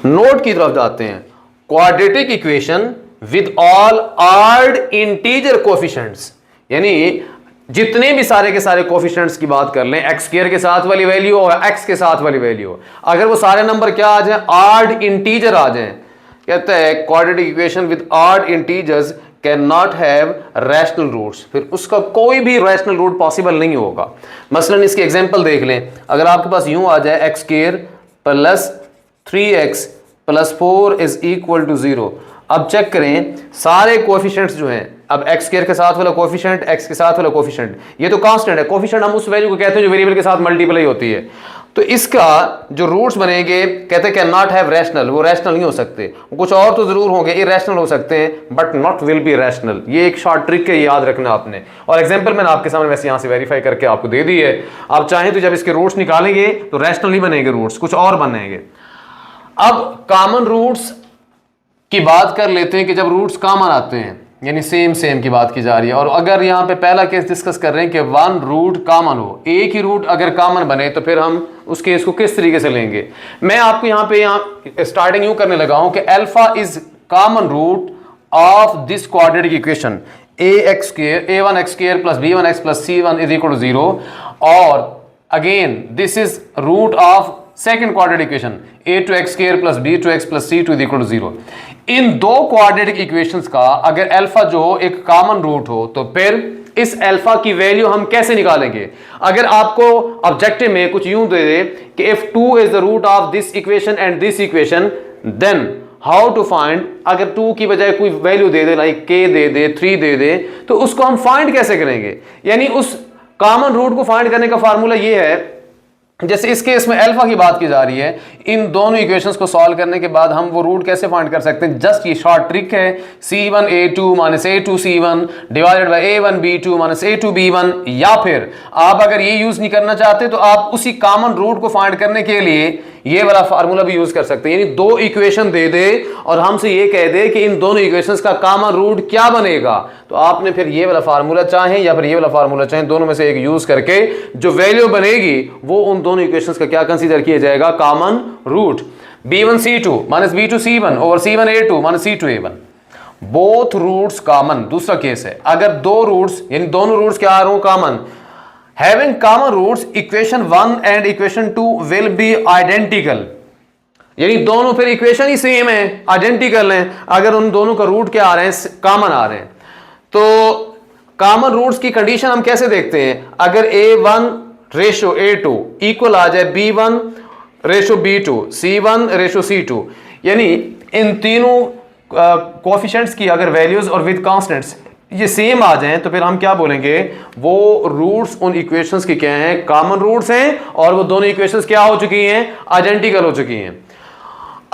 नोट की तरफ जाते हैं। Quadratic equation with all odd integer coefficients, यानी जितने भी सारे के सारे कोफिशिएंट्स की बात कर लें, एक्स स्क्वायर के साथ वाली वैल्यू और एक्स के साथ वाली वैल्यू, अगर वो सारे नंबर क्या आ जाए, ऑड इंटीजर आ जाए, कहते हैं quadratic equation with odd integers can not have rational roots, फिर उसका कोई भी रैशनल रूट पॉसिबल नहीं होगा। मसलन इसकी एग्जांपल देख लें, अगर आपके पास यूं आ जाए x square plus 3x plus 4 is equal to 0। अब चेक करें सारे कोफिशिएंट्स जो हैं, अब एक्स स्क्वायर के साथ वाला कोफिशिएंट, एक्स के साथ वाला कोफिशिएंट, ये तो कांस्टेंट है। कोफिशिएंट हम उस वैल्यू को कहते हैं जो वेरिएबल के साथ मल्टीप्लाई होती है। तो इसका जो रूट्स बनेंगे, कहते हैं कैन नॉट हैव रैशनल, वो रैशनल नहीं हो सकते, कुछ और तो जरूर होंगे, इरैशनल हो सकते हैं but not will be rational. ये एक शॉर्ट ट्रिक है, याद रखना आपने। और एग्जांपल मैंने आपके सामने वैसे यहां से वेरीफाई करके आपको दे दी है। आप चाहें तो जब इसके रूट्स निकालेंगे तो रैशनल नहीं बनेंगे रूट्स, कुछ और बनेंगे। अब कॉमन रूट्स की बात कर लेते हैं कि जब रूट्स कॉमन आते हैं, यानी सेम की बात की जा रही है, और अगर यहां पे पहला केस डिस्कस कर रहे हैं कि वन रूट कॉमन हो, एक ही रूट अगर कॉमन बने तो फिर हम उस केस को किस तरीके से लेंगे। मैं आपको यहां स्टार्टिंग यूं करने लगा हूं कि alpha is common root of this quadratic equation a1x² plus b1x plus c1 is equal to 0, और again this is root of second quadratic equation a2x² plus b2x plus c2 is equal to 0। इन दो quadratic equations का अगर alpha जो हो एक common root हो तो फिर इस अल्फा की वैल्यू हम कैसे निकालेंगे। अगर आपको ऑब्जेक्टिव में कुछ यूं दे दे कि if 2 is the root of this equation and this equation, then how to find, अगर 2 की बजाय कोई वैल्यू दे दे, लाइक k दे दे, 3 दे दे, तो उसको हम फाइंड कैसे करेंगे। यानी उस कॉमन रूट को फाइंड करने का फार्मूला ये है, जैसे इस केस में अल्फा की बात की जा रही है, इन दोनों इक्वेशंस को सॉल्व करने के बाद हम वो रूट कैसे फाइंड कर सकते हैं। जस्ट ये शॉर्ट ट्रिक है, c1a2 minus a2c1 divided by a1b2 minus a2b1, या फिर आप अगर ये यूज नहीं करना चाहते तो आप उसी कॉमन रूट को फाइंड करने के लिए ये वाला फार्मूला भी यूज कर सकते हैं। यानी दो इक्वेशन दे दे और हमसे ये कह दे कि इन दोनों इक्वेशंस का कॉमन रूट क्या बनेगा, तो आपने फिर ये वाला फार्मूला चाहें या फिर ये वाला फार्मूला चाहें, दोनों में से एक यूज करके जो वैल्यू बनेगी वो उन दोनों इक्वेशंस का क्या कंसीडर किया जाएगा, common root. b1c2 minus b2c1 over c1a2 minus c2a1, both roots common. दूसरा केस है, अगर दो रूट्स यानी दोनों रूट्स क्या आ रहे हो common, having common roots equation 1 and equation 2 will be identical, यानी दोनों फिर इक्वेशन ही सेम है, आइडेंटिकल हैं, अगर उन दोनों का रूट क्या आ रहे हैं, कॉमन आ रहे हैं। तो कॉमन रूट्स की कंडीशन हम कैसे देखते हैं, अगर a1 रेशो a2 इक्वल आ जाए b1 ratio b2, c1 ratio c2, यानी इन तीनों कोएफिशिएंट्स की अगर वैल्यूज और विद कांस्टेंट्स ये सेम आ जाएं तो फिर हम क्या बोलेंगे, वो रूट्स उन इक्वेशंस के क्या हैं, कॉमन रूट्स हैं, और वो दोनों इक्वेशंस क्या हो चुकी हैं, आइडेंटिकल हो चुकी हैं।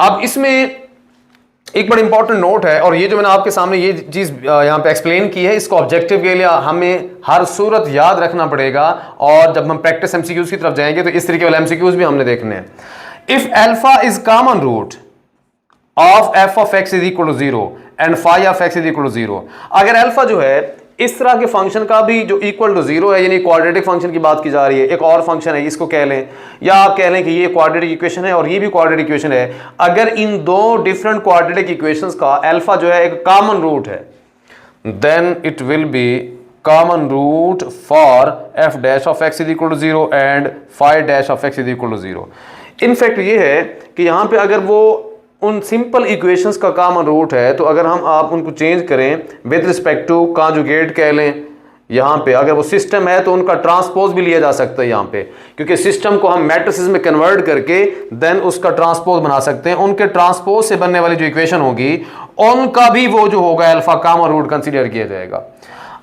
अब इसमें एक बड़ा इंपॉर्टेंट नोट है, और ये जो मैंने आपके सामने ये चीज यहां पे एक्सप्लेन की है, इसको ऑब्जेक्टिव के लिए हमें हर सूरत याद रखना पड़ेगा, और जब हम प्रैक्टिस एमसीक्यूज की तरफ जाएंगे तो इस तरीके वाले एमसीक्यूज भी हमने देखने हैं। If alpha is common root of f of x is equal to 0 and phi of x is equal to 0, अगर अल्फा जो है इस तरह के फंक्शन का भी जो इक्वल टू 0 है, यानी क्वाड्रेटिक फंक्शन की बात की जा रही है, एक और फंक्शन है इसको कह लें, या आप कह लें कि ये क्वाड्रेटिक इक्वेशन है और ये भी क्वाड्रेटिक इक्वेशन है, अगर इन दो डिफरेंट क्वाड्रेटिक इक्वेशंस का अल्फा जो है एक कॉमन रूट है, then it will be common root for f dash of x is equal to 0 and phi dash of x is equal to 0। In fact ये है कि यहाँ पे अगर वो उन सिंपल इक्वेशंस का कॉमन रूट है तो अगर हम आप उनको चेंज करें विद रिस्पेक्ट टू कॉन्जुगेट कह लें, यहाँ पे अगर वो सिस्टम है तो उनका ट्रांसपोज भी लिया जा सकता है यहाँ पे, क्योंकि सिस्टम को हम मैट्रिसेस में कन्वर्ट करके देन उसका ट्रांसपोज बना सकते हैं। उनके ट्रांसपोज से बनने वाली जो इक्वेशन होगी उनका भी वो जो होगा अल्फा कॉमन रूट कंसीडर किया जाएगा।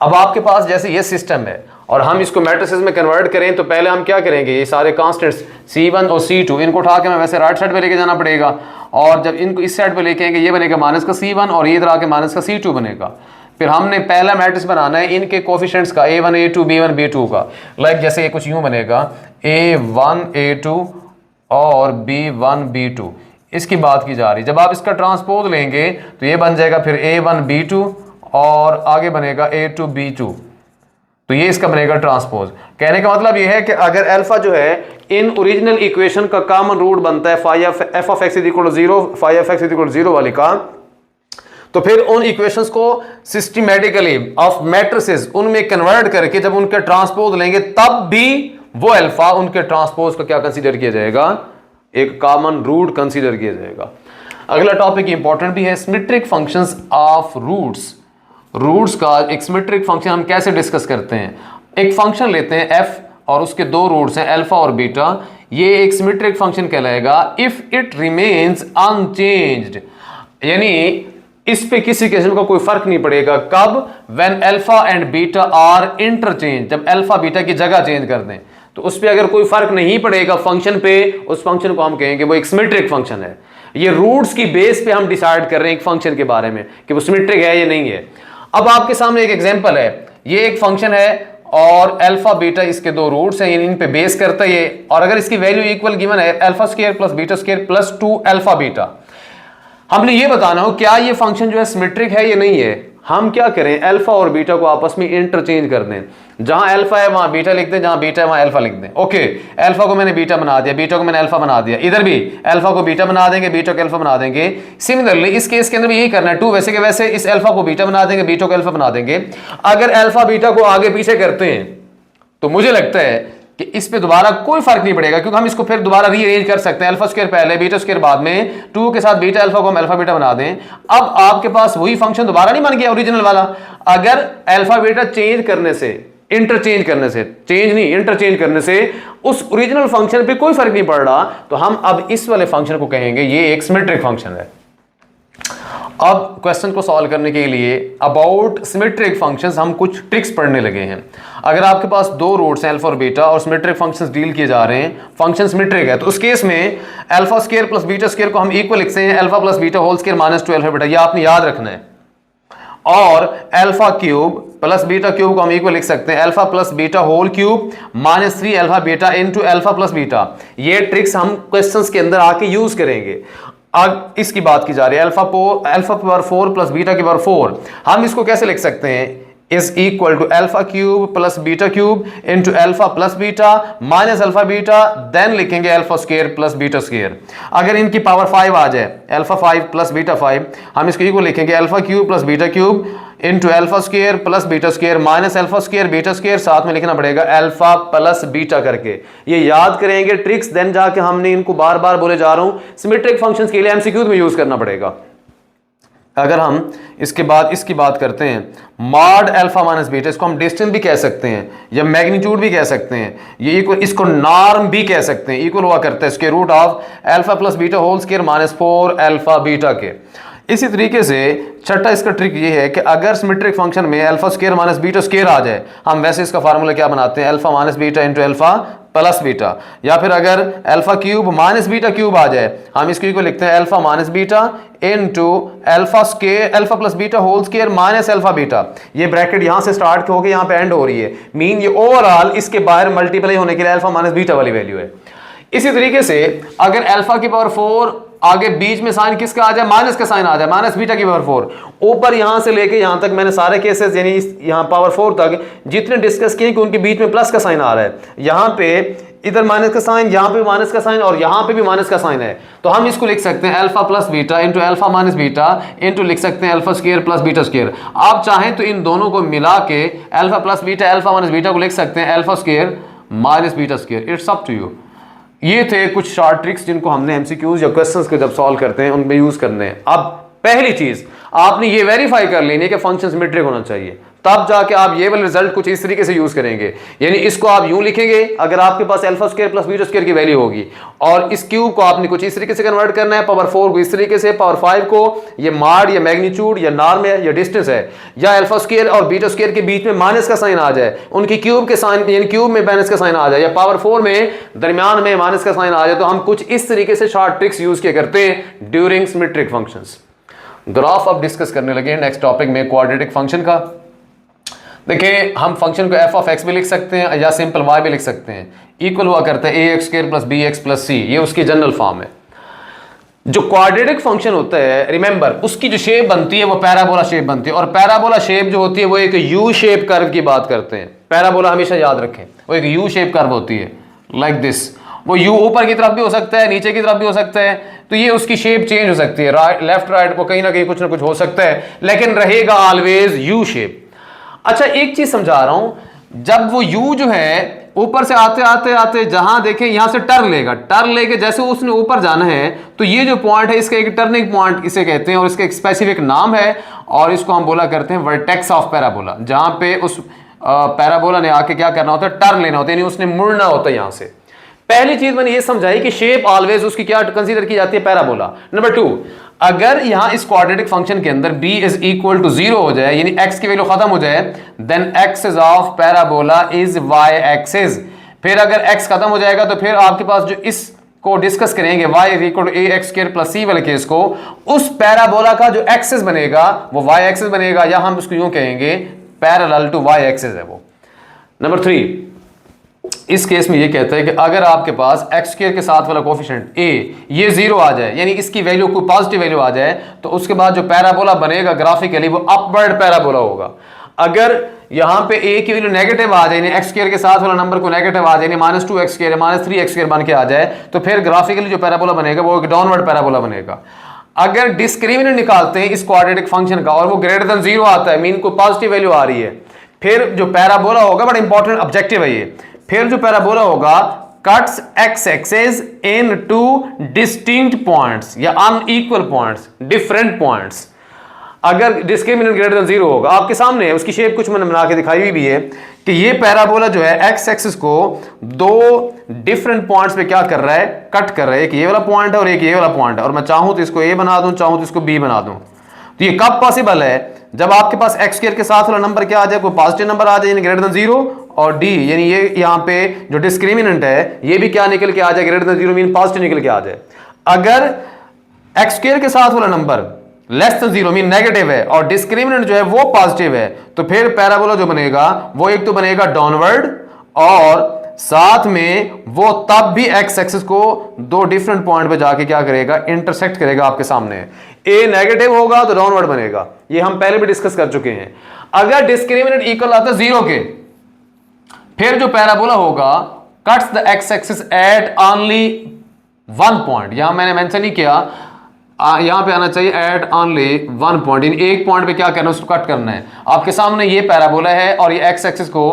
अब आपके पास जैसे ये सिस्टम है और हम इसको मैट्रिसेस में कन्वर्ट करें तो पहले हम क्या करेंगे, ये सारे कांस्टेंट्स C1 और C2 इनको उठा के मैं वैसे राइट साइड पे लेके जाना पड़ेगा, और जब इनको इस साइड पे लेके आएंगे ये बनेगा माइनस का C1 और ये इधर आके माइनस का C2 बनेगा। फिर हमने पहला मैट्रिक्स बनाना है इनके कोफिशिएंट्स का A1 A2 B1 B2 का। लाइक जैसे ये कुछ यूं बनेगा A1 A2 और B1 B2, इसकी बात की जा रही। जब आप इसका ट्रांसपोज लेंगे तो ये बन जाएगा फिर A1 B2 और आगे बनेगा A2 B2, तो ये इसका बनेगा ट्रांसपोज। कहने का मतलब ये है कि अगर अल्फा जो है इन ओरिजिनल इक्वेशन का कॉमन रूट बनता है phi of f of x is equal to 0, phi of x is equal to 0 वाली का, तो फिर उन इक्वेशंस को सिस्टमैटिकली ऑफ मैट्रिसेस उनमें कन्वर्ट करके जब उनके ट्रांसपोज लेंगे तब भी वो अल्फा उनके ट्रांसपोज का क्या कंसीडर किया जाएगा, एक कॉमन रूट कंसीडर किया जाएगा। अगला टॉपिक इंपॉर्टेंट भी है, symmetric functions of roots. Roots का एक सिमेट्रिक फंक्शन हम कैसे डिस्कस करते हैं। एक फंक्शन लेते हैं f और उसके दो रूट्स हैं अल्फा और बीटा, ये एक सिमेट्रिक फंक्शन कहलाएगा इफ इट रिमेन्स अनचेंज्ड, यानी इस पे किसी किस्म का कोई फर्क नहीं पड़ेगा। कब? When alpha and beta are interchange, जब अल्फा बीटा की जगह चेंज कर दें तो उस पर अगर कोई फर्क नहीं पड़ेगा फंक्शन पे, उस फंक्शन को हम कहेंगे वो एक सिमेट्रिक फंक्शन है। ये रूट्स की बेस पे हम डिसाइड कर रहे हैं एक फंक्शन के बारे में कि वो सिमेट्रिक है या नहीं है। अब आपके सामने एक एग्जांपल है, ये एक फंक्शन है और अल्फा बीटा इसके दो रूट्स हैं, इन पे बेस करता है ये, और अगर इसकी वैल्यू इक्वल गिवन है alpha square plus beta square plus 2 alpha beta, हमने ये बताना हो क्या ये फंक्शन जो है सिमेट्रिक है या नहीं है। हम क्या करें, अल्फा और बीटा को आपस में इंटरचेंज कर दें, जहां अल्फा है वहां बीटा लिख दें, जहां बीटा है वहां अल्फा लिख दें। ओके, अल्फा को मैंने बीटा बना दिया, बीटा को मैंने अल्फा बना दिया, इधर भी अल्फा को बीटा बना देंगे, बीटा को अल्फा बना देंगे। सिमिलरली इस केस के अंदर भी यही करना है, टू वैसे के वैसे इस अल्फा को बीटा बना देंगे, बीटा को अल्फा बना देंगे। अगर अल्फा बीटा को आगे पीछे करते हैं तो मुझे लगता है कि इस पे दोबारा कोई फर्क नहीं पड़ेगा, क्योंकि हम इसको फिर दोबारा रीअरेंज कर सकते हैं, अल्फा स्क्वायर पहले बीटा स्क्वायर बाद में, 2 के साथ बीटा अल्फा को हम अल्फा बीटा बना दें। अब आपके पास वही फंक्शन दोबारा नहीं बन गया ओरिजिनल वाला। अगर अल्फा बीटा चेंज करने से, इंटरचेंज करने से, चेंज नहीं इंटरचेंज करने से उस ओरिजिनल फंक्शन पे कोई फर्क नहीं पड़ रहा, तो हम अब इस वाले फंक्शन को कहेंगे ये एक सिमेट्रिक फंक्शन है। अब क्वेश्चन को सॉल्व करने के लिए अबाउट सिमेट्रिक फंक्शंस हम कुछ ट्रिक्स पढ़ने लगे हैं। अगर आपके पास दो रूट्स हैं अल्फा और बीटा और सिमेट्रिक फंक्शंस डील किए जा रहे हैं, फंक्शन सिमेट्रिक है, तो उस केस में alpha square plus beta square को हम इक्वल लिखते हैं alpha plus beta whole square minus 2 alpha beta, ये आपने याद रखना है। और alpha cube plus beta cube को हम इक्वल लिख सकते हैं alpha plus beta whole cube minus 3 alpha beta into alpha plus beta. ये ट्रिक्स हम क्वेश्चंस के अंदर आके यूज करेंगे। अब इसकी बात की जा रही है अल्फा पावर 4 प्लस बीटा की पावर 4, हम इसको कैसे लिख सकते हैं, is equal to alpha cube plus beta cube into alpha plus beta minus alpha beta, then लिखेंगे alpha square plus beta square. अगर इनकी पावर 5 आ जाए, अल्फा 5 प्लस बीटा 5, हम इसको इक्वल लिखेंगे alpha cube plus beta cube into alpha square plus beta square minus alpha square beta square, साथ में लिखना पड़ेगा अल्फा प्लस बीटा करके। ये याद करेंगे ट्रिक्स, देन जाके हमने इनको बार बार बोले जा रहा हूं सिमेट्रिक फंक्शंस के लिए एमसीक्यूज में यूज करना पड़ेगा। अगर हम इसके बाद इसकी बात करते हैं मॉड अल्फा माइनस बीटा, इसको हम डिस्टेंस भी कह सकते हैं या मैग्नीट्यूड भी कह सकते हैं, ये इक्वल, इसको नॉर्म भी कह सकते हैं, इक्वल हुआ करता है square root of alpha plus beta whole square minus 4 alpha beta के। इसी तरीके से छठा इसका ट्रिक ये है कि अगर सिमेट्रिक फंक्शन में alpha square minus beta square आ जाए, हम वैसे इसका फार्मूला क्या बनाते हैं alpha minus beta into alpha plus beta, या फिर अगर alpha cube minus beta cube आ जाए, हम इसको इक्वल लिखते हैं alpha minus beta into alpha square alpha plus beta whole square minus alpha beta. ये ब्रैकेट यहां से स्टार्ट होकर यहां पे एंड हो रही है, मीन ये ओवरऑल इसके बाहर मल्टीप्लाई होने के लिए अल्फा माइनस बीटा वाली वैल्यू है। इसी तरीके से अगर अल्फा की पावर 4 आगे बीच में साइन किसका आ जाए, माइनस का साइन आ जाए, माइनस बीटा की पावर 4, ऊपर यहां से लेके यहां तक मैंने सारे केसेस यानी यहां पावर 4 तक जितने डिस्कस किए कि उनके बीच में प्लस का साइन आ रहा है, यहां पे इधर माइनस का साइन, यहाँ पे माइनस का साइन और यहाँ पे भी माइनस का साइन है, तो हम इसको लिख सकते हैं alpha plus beta into alpha minus beta into लिख सकते हैं alpha square plus beta square. आप चाहें तो इन दोनों को मिला के alpha plus beta alpha minus beta को लिख सकते हैं alpha square minus beta square. It's up to you. ये थे कुछ शॉर्ट ट्रिक्स जिनको हमने एमसीक्यूज या क्वेश्चंस को जब सॉल्व करते हैं उनमें यूज करने हैं। अब पहली चीज आपने ये वेरीफाई कर लेनी है कि फंक्शन सिमेट्रिक होना चाहिए, तब जाके आप ये वाला रिजल्ट कुछ इस तरीके से यूज करेंगे। यानी इसको आप यूं लिखेंगे, अगर आपके पास alpha square plus beta square की वैल्यू होगी और इस क्यूब को आपने कुछ इस तरीके से कन्वर्ट करना है, पावर 4 को इस तरीके से, पावर 5 को ये माड या मैग्नीट्यूड या नॉर्म है या डिस्टेंस है, या अल्फा स्क्वायर और बीटा स्क्वायर के बीच में माइनस का साइन आ जाए, उनकी क्यूब के साइन यानी क्यूब में माइनस का साइन आ जाए, या पावर 4 में दरमियान में माइनस का साइन आ जाए, तो हम कुछ इस तरीके से शॉर्ट ट्रिक्स यूज किया करते हैं ड्यूरिंग सिमेट्रिक फंक्शंस। ग्राफ अब डिस्कस करने लगे नेक्स्ट टॉपिक में क्वाड्रेटिक फंक्शन का। देखिए हम फंक्शन को एफ ऑफ एक्स भी लिख सकते हैं या सिंपल वाई भी लिख सकते हैं। इक्वल हुआ करता है a x square plus b x plus c, ये उसकी जनरल फॉर्म है। जो क्वाड्रेटिक फंक्शन होता है रिमेंबर उसकी जो शेप बनती है वो पैराबोला शेप बनती है, और पैराबोला शेप जो होती है वो एक यू शेप कर्व की बात करते हैं। पैराबोला हमेशा याद रखें, वो एक यू शेप कर्व होती है लाइक दिस। वो यू ऊपर की तरफ भी हो सकता है, नीचे की तरफ भी हो सकता है, तो ये उसकी शेप चेंज हो सकती है, राइट लेफ्ट राइट को कहीं ना कहीं कुछ ना कुछ हो सकता है, लेकिन रहेगा ऑलवेज यू शेप। अच्छा एक चीज समझा रहा हूं, जब वो यू जो है ऊपर से आते आते आते जहां देखें यहां से टर्न लेगा, टर्न लेके जैसे उसने ऊपर जाना है तो ये जो पॉइंट है इसका एक टर्निंग पॉइंट इसे कहते हैं, और इसका एक स्पेसिफिक नाम है, और इसको हम बोला करते हैं वर्टेक्स ऑफ पैराबोला। जहां पे उस पैराबोला ने आके क्या करना होता है, टर्न लेना होता है, यानी उसने मुड़ना होता है यहां से। पहली चीज मैंने ये समझाई कि शेप ऑलवेज उसकी क्या कंसीडर की जाती है, पैराबोला। नंबर 2, अगर यहां इस क्वाड्रेटिक फंक्शन के अंदर b इज इक्वल टू 0 हो जाए, यानी x की वैल्यू खत्म हो जाए, then axis of parabola is y axis. फिर अगर x खत्म हो जाएगा तो फिर आपके पास जो इस को डिस्कस करेंगे y is equal to ax square plus c वाले केस को, उस पैराबोला का जो एक्सिस बनेगा वो y एक्सिस बनेगा, या हम उसको यूं कहेंगे पैरेलल टू y एक्सिस है वो। नंबर 3, इस केस में ये कहता है कि अगर आपके पास एक्स स्क्वायर के साथ वाला कोफिशिएंट a ये 0 आ जाए, यानी इसकी वैल्यू कोई पॉजिटिव वैल्यू आ जाए, तो उसके बाद जो पैराबोला बनेगा ग्राफिकली वो अपवर्ड पैराबोला होगा। अगर यहां पे a की वैल्यू नेगेटिव आ जाए, यानी एक्स स्क्वायर के साथ वाला नंबर को नेगेटिव आ जाए, यानी -2x स्क्वायर -3x स्क्वायर बन के आ जाए, तो फिर ग्राफिकली जो पैराबोला बनेगा वो एक डाउनवर्ड पैराबोला बनेगा। अगर डिस्क्रिमिनेंट निकालते हैं इस क्वाड्रेटिक फंक्शन का और वो ग्रेटर देन 0 आता है, मीन को पॉजिटिव वैल्यू आ रही है, फिर जो पैराबोला होगा, बड़ा इंपॉर्टेंट ऑब्जेक्टिव है ये, फिर जो पैराबोला होगा कट्स एक्स एक्सिस इन टू डिस्टिंक्ट पॉइंट्स या अनइक्वल पॉइंट्स, डिफरेंट पॉइंट्स। अगर डिस्क्रिमिनेंट ग्रेटर देन 0 होगा, आपके सामने है, उसकी शेप कुछ मैंने बना के दिखाई हुई भी है कि ये पैराबोला जो है एक्स एक्सिस को 2 डिफरेंट पॉइंट्स पे क्या कर रहा है, कट कर रहा है। एक ये वाला पॉइंट है और एक ये वाला पॉइंट है, और मैं चाहूं तो इसको ए बना दूं, चाहूं तो इसको बी बना दूं। तो ये कब पॉसिबल है, जब आपके पास एक्स स्क्वायर के साथ वाला नंबर क्या आ जाए, कोई पॉजिटिव नंबर आ जाए, यानी ग्रेटर देन 0, और डी यानी ये यहां पे जो डिस्क्रिमिनेंट है ये भी क्या निकल के आ जाए, ग्रेटर देन 0 मीन पॉजिटिव निकल के आ जाए। अगर एक्स स्क्वायर के साथ वाला number less than 0 mean negative है और डिस्क्रिमिनेंट जो है वो पॉजिटिव है, तो फिर पैराबोला जो बनेगा वो एक तो बनेगा डाउनवर्ड, और साथ में वो तब भी एक्स एक्सिस को 2 डिफरेंट पॉइंट पे जाके क्या करेगा, इंटरसेक्ट करेगा आपके सामने। ए नेगेटिव होगा तो डाउनवर्ड बनेगा, ये हम पहले भी डिस्कस कर चुके हैं। अगर डिस्क्रिमिनेंट इक्वल आता है 0 के, फिर जो पैराबोला होगा cuts the x axis at only 1 point. यहां मैंने मेंशन नहीं किया, यहां पे आना चाहिए एट ओनली 1 पॉइंट, इन एक पॉइंट पे क्या करना है, उसको कट करना है। आपके सामने ये पैराबोला है और ये एक्स एक्सिस को